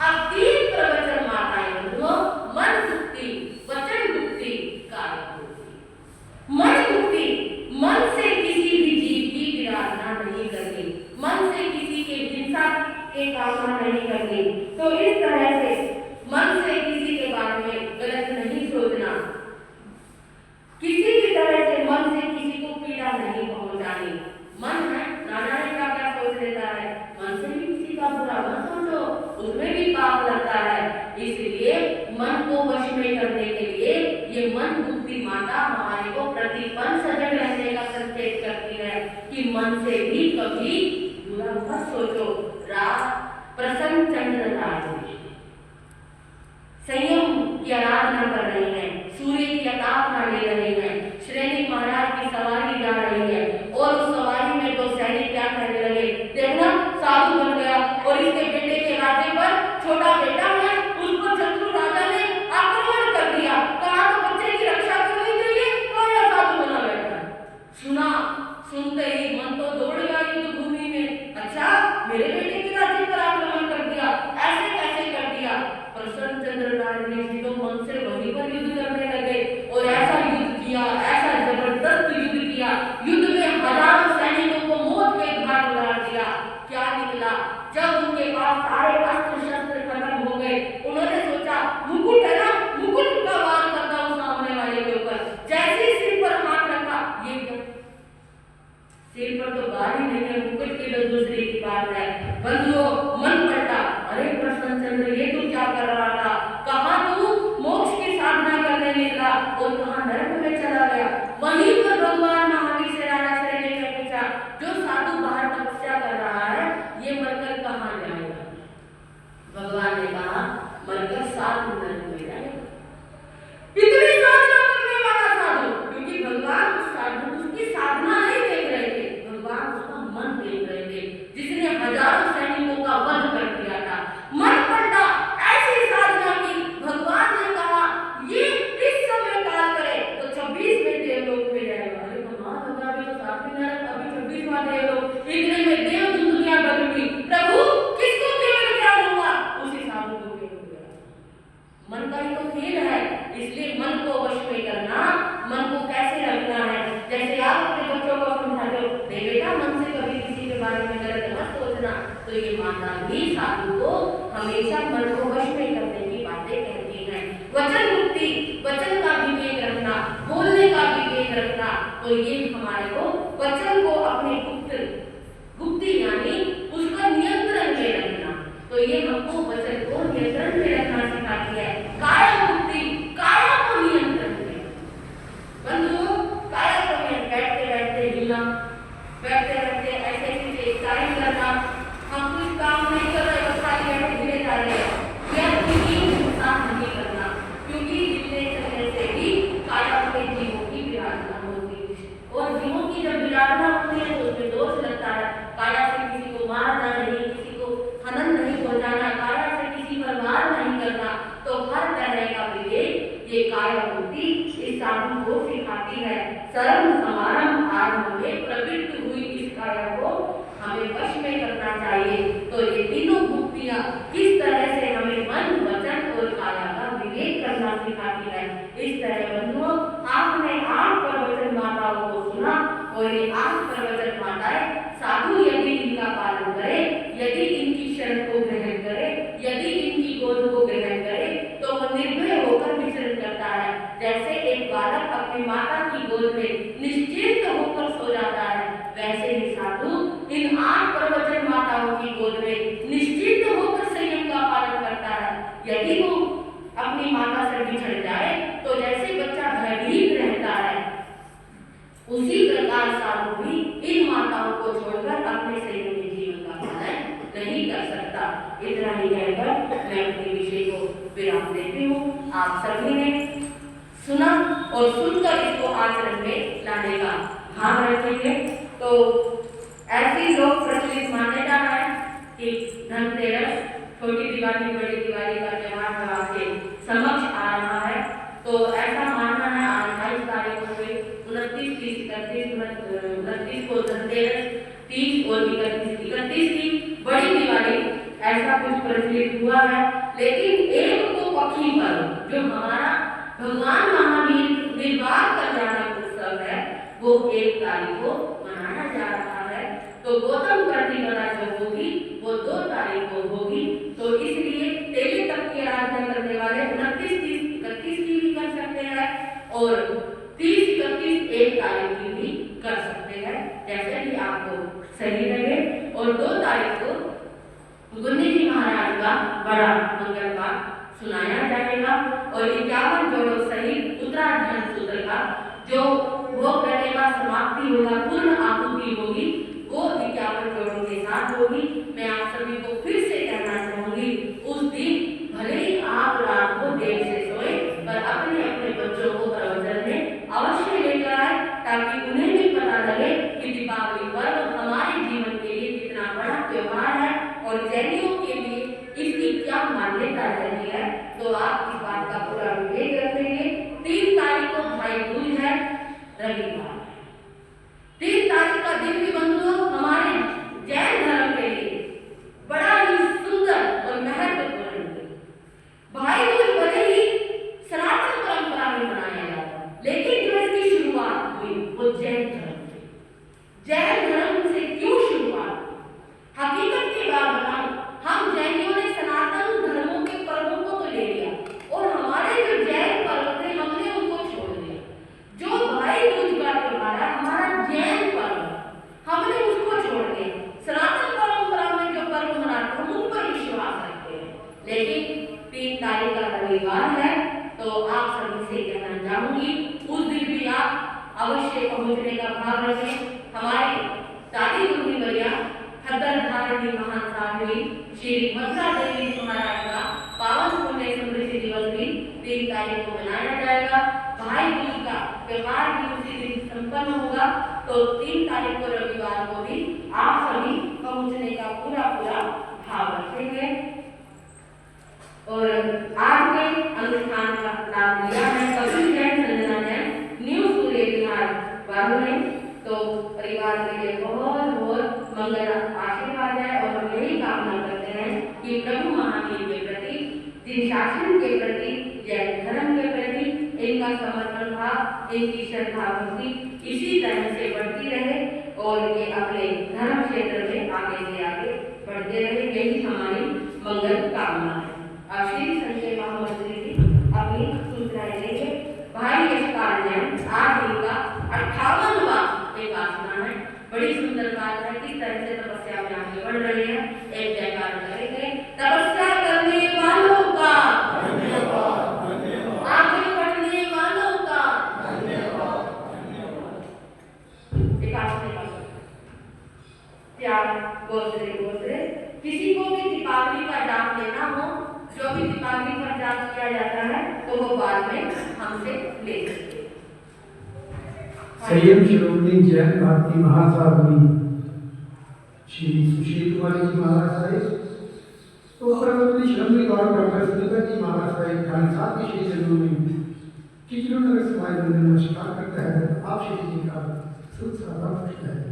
Speaker 1: अब 3 प्रवचन माताएं बंधुओं, मन मुक्ति, वचन मुक्ति, कार्य मुक्ति। मन मुक्ति, मन से किसी भी जीव की विराधना नहीं करनी, मन से किसी के हिंसा के कामना नहीं करनी। तो इस तरह से मन से किसी के बारे में गलत नहीं सोचना, किसी भी तरह से मन से किसी को पीड़ा नहीं पहुंचानी। मन है ना जाने क्या क्या सोच लेता है, मन से भी किसी का बुरा मत सोचो, उसमें भी पाप लगता है। इसलिए मन को वश में करने के लिए ये मन मुक्ति माता हमारे को प्रतिपल सजग रहने का संकेत करती है कि मन से भी कभी बुरा मत सोचो। प्रसन्न चंद्र राज संयम की आराधना कर रहे हैं, सूर्य की अतापना ले रहे हैं, श्रेणी महाराज की सवारी जा रही है, और उस सवारी में तो सैनिक क्या कहने लगे, देखना साधु बन गया और इसके बेटे के राज्य पर छोटा बेटा है, उसको शत्रु राजा ने आक्रमण कर दिया, कहा तो बच्चे की रक्षा करनी चाहिए, तो यह साधु बना बैठा। सुना, सुनते ही मन तो दौड़ गया युद्ध भूमि में, अच्छा मेरे बेटे के राज्य पर आक्रमण कर दिया, ऐसे कैसे कर दिया। प्रसन्न चंद्र ने तो मन से वहीं पर युद्ध करने लगे और ऐसा युद्ध किया, ऐसा जबरदस्त युद्ध किया, युद्ध में हजारों सैनिकों को मौत के घाट उतार दिया। क्या निकला, जब उनके पास सारे अस्त्र शस्त्र खत्म हो गए, उन्होंने सोचा मुकुट है ना, मुकुट का वार करता हूं सामने वाले के ऊपर। जैसे सिर पर हाथ रखा, ये क्या, सिर पर तो गाड़ी नहीं है, मुकुट की तो दूसरी की बात है। बंधुओं, मन पलटा, अरे प्रसन्न चंद्र ये तू क्या कर रहा था, कहां तू मोक्ष की साधना करने निकला और कहां नरक में चला गया। वहीं पर भगवान महावीर से राजा ने पूछा, जो साधु बाहर तपस्या कर रहा है ये मरकर कहां जाएगा। भगवान ने कहा मरकर साधु नरक में जाएगा। इतनी साधना करने वाला साधु, क्योंकि भगवान साधु उसकी साधना नहीं देख रहे थे, नरक अभी 26वां देवलोक, इतने में देव दुनिया बदल गई। प्रभु किसको केवल ज्ञान हुआ? उसी साधु को केवल ज्ञान। मन का ही तो खेल है, इसलिए मन को वश में करना, मन को कैसे रखना है। जैसे आप अपने बच्चों को समझाते हो, नहीं बेटा मन से कभी किसी के बारे में गलत मत सोचना, तो ये माता भी साधु को हमेशा मन को वश में करने की बातें कहती है। वचन मुक्ति, वचन का विवेक रखना, बोलने का विवेक रखना, तो ये हमारे को वचन को अपने गुप्ति यानी उसका नियंत्रण में रखना, तो ये हमको वचन को नियंत्रण में रखना सिखाती है। काया मुक्ति, काया को नियंत्रण में। बंधुओं, काया को बैठते बैठते हिलना, बैठते बैठते ऐसे ऐसे कार्य करना, हम कुछ काम नहीं कर रहे बस खाली बैठे हिले जा रहे हैं, यह भी नुकसान नहीं करना, क्योंकि हिलने चलने से भी काया के जीवों की विराधना होती है, और जीवों की जब विराधना होती है तो उसमें दोष लगता है। काया से किसी को मारना नहीं, किसी को हनन नहीं पहुंचाना, काया से किसी पर वार नहीं करना, तो हर तरह का विवेक ये काया मुक्ति इस साधु को सिखाती है। सर्व समारंभ आरंभ में प्रवृत्त हुई इस काया को हमें वश में करना चाहिए। तो ये तीनों मुक्तियां किस तरह से हमें मन, वचन और काया का विवेक करना सिखाती है। इस तरह बंधुओं, आपने 8 प्रवचन माताओं को सुना, और ये 8 प्रवचन माताएं साधु यदि इनका पालन करे, यदि इनकी शरण को ग्रहण करे, यदि इनकी गोद को ग्रहण करे, तो वो निर्भय होकर विचरण करता है। जैसे एक बालक अपनी माता की गोद में निश्चिंत होकर सो जाता है, वैसे ही साधु इन 8 प्रवचन माताओं की गोद में निश्चिंत होकर संयम का पालन करता है। यदि वो अपनी माता से बिछड़ जाए तो जैसे बच्चा भयभीत रहता है, उसी प्रकार साधु भी इन माताओं को छोड़कर अपने संयमी जीवन का पालन नहीं कर सकता। इतना ही कहकर मैं अपने विषय को विराम देती हूँ। आप सभी ने सुना और सुनकर इसको आचरण में लाने का भाव रखेंगे। तो ऐसी लोक प्रचलित मान्यता है कि धनतेरस, छोटी दिवाली, बड़ी दिवाली का त्योहार आपके समक्ष आ रहा है। तो ऐसा मानना है आज 28 तारीख को 29, 30, 31 को धनतेरस, 30 और 31 की बड़ी दिवाली, ऐसा कुछ प्रचलित हुआ है। लेकिन एक तो पक्षी पर्व जो हमारा भगवान महावीर निर्वाह कल्याण उत्सव है, वो 1 तारीख को मनाया जा रहा है। तो गौतम प्रतिपदा जो होगी वो 2 तारीख को होगी। तो इसलिए तेली तक की आराधना करने वाले 29, 30, 31 की भी कर सकते हैं, और 30, 31, 1 तारीख की भी कर सकते हैं, जैसे भी आपको सही लगे। और 2 तारीख को गुन्नी जी महाराज का बड़ा मंगल पाठ सुनाया जाएगा, और 51 जोड़ों सहित उत्तराखंड सूत्र का जो भोग रहेगा, समाप्ति होगा, पूर्ण आहुति होगी, वो 51 जोड़ों के साथ होगी। मैं आप सभी को फिर से कहना चाहूंगी, उस दिन भले ही आप रात को देर से सोए, पर अपने अपने बच्चों को प्रवचन में अवश्य लेकर आए, ताकि उन्हें भी पता लगे कि दीपावली पर्व हमारे जीवन के लिए कितना बड़ा त्योहार है, और जैनियों के लिए इसकी क्या मान्यता रही है। तो आप इस बात का पूरा विवेक रखेंगे। 3 तारीख को भाई दूज है, रविवार। 3 तारीख का दिन भी बंधुओं हमारे जैन धर्म के लिए बड़ा ही सुंदर और महत्वपूर्ण है। भाई दूज भले ही सनातन परंपरा में मनाया जाता है, लेकिन जो इसकी शुरुआत हुई वो जैन धर्म से। जैन धर्म से क्यों शुरुआत? हकीकत की बात बताऊं, हम जैनियों ने सनातन धर्मों के पर्वों को तो ले लिया, और हमारे जो जैन पर्व थे हमने उनको छोड़ दिया। जो भाई दूज का त्योहार है हमारा जैन पर्व, हमने उसको छोड़ दिया। सनातन परंपरा में जो पर्व मनाते हैं उन पर विश्वास रखते हैं। लेकिन 3 तारीख का रविवार है, तो आप सभी से कहना चाहूंगी, उस दिन भी आप अवश्य पहुंचने का भाव रखें। हमारे दादी गुरु भैया खद्दर धारणी महान साध्वी श्री मथुरा देवी महाराज का पावन पुण्य स्मृति दिवस भी 3 तारीख को मनाया जाएगा। भाई दूज का त्योहार भी उसी दिन संपन्न होगा। तो 3 तारीख को रविवार को भी आप सभी पहुंचने का पूरा भाव रखेंगे। और आज के अनुष्ठान का लाभ लिया है कपिल जैन, संजना जैन, न्यू सूर्य विहार वालों ने। तो परिवार के लिए बहुत बहुत मंगल आशीर्वाद है और हम यही कामना करते हैं कि प्रभु महावीर के प्रति, तीन शासन के प्रति, जैन धर्म के प्रति इनका समर्पण भाव, इनकी श्रद्धा भक्ति इसी तरह से बढ़ती रहे और ये अपने धर्म क्षेत्र में आगे से आगे बढ़ते रहे। यही हमारी मंगल कामना है। अब श्री संजय महामंत्री जी अपनी सूचनाएं देंगे। भाई यशपाल जैन, आज इनका 58वां उपासना है। बड़ी सुंदर बात है किस तरह से तपस्या में आगे बढ़ रहे हैं। एक जयकार करेंगे। तपस्या करने वालों का धन्यवाद, आगे बढ़ने वालों का धन्यवाद। प्यार बोलते बोलते किसी को भी दीपावली का जाप लेना हो, जो भी दीपावली का जाप किया जाता है तो वो बाद में हमसे ले सकते हैं।
Speaker 2: संयम श्रोमणी जैन भारती महासाध्वी श्री सुशील कुमारी जी महाराज साहिब, तो परमपति श्रमणी गौर डॉक्टर सुनीता जी महाराज साहिब खान साहब के श्री चरणों में किचलू नगर समाज में नमस्कार करता है। आप श्री जी का शुभ स्वागत करता है।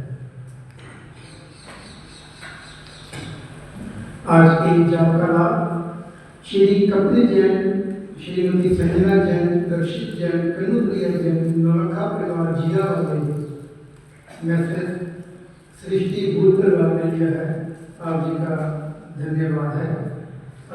Speaker 2: आज की जाप का लाभ श्री कपिल जैन, श्रीमती संजना जैन, दर्शित जैन, कन्नुप्रिया जैन, नौलखा परिवार जिया वाले मैसेज सृष्टि भूल परिवार ने लिया है। आप जी का धन्यवाद है।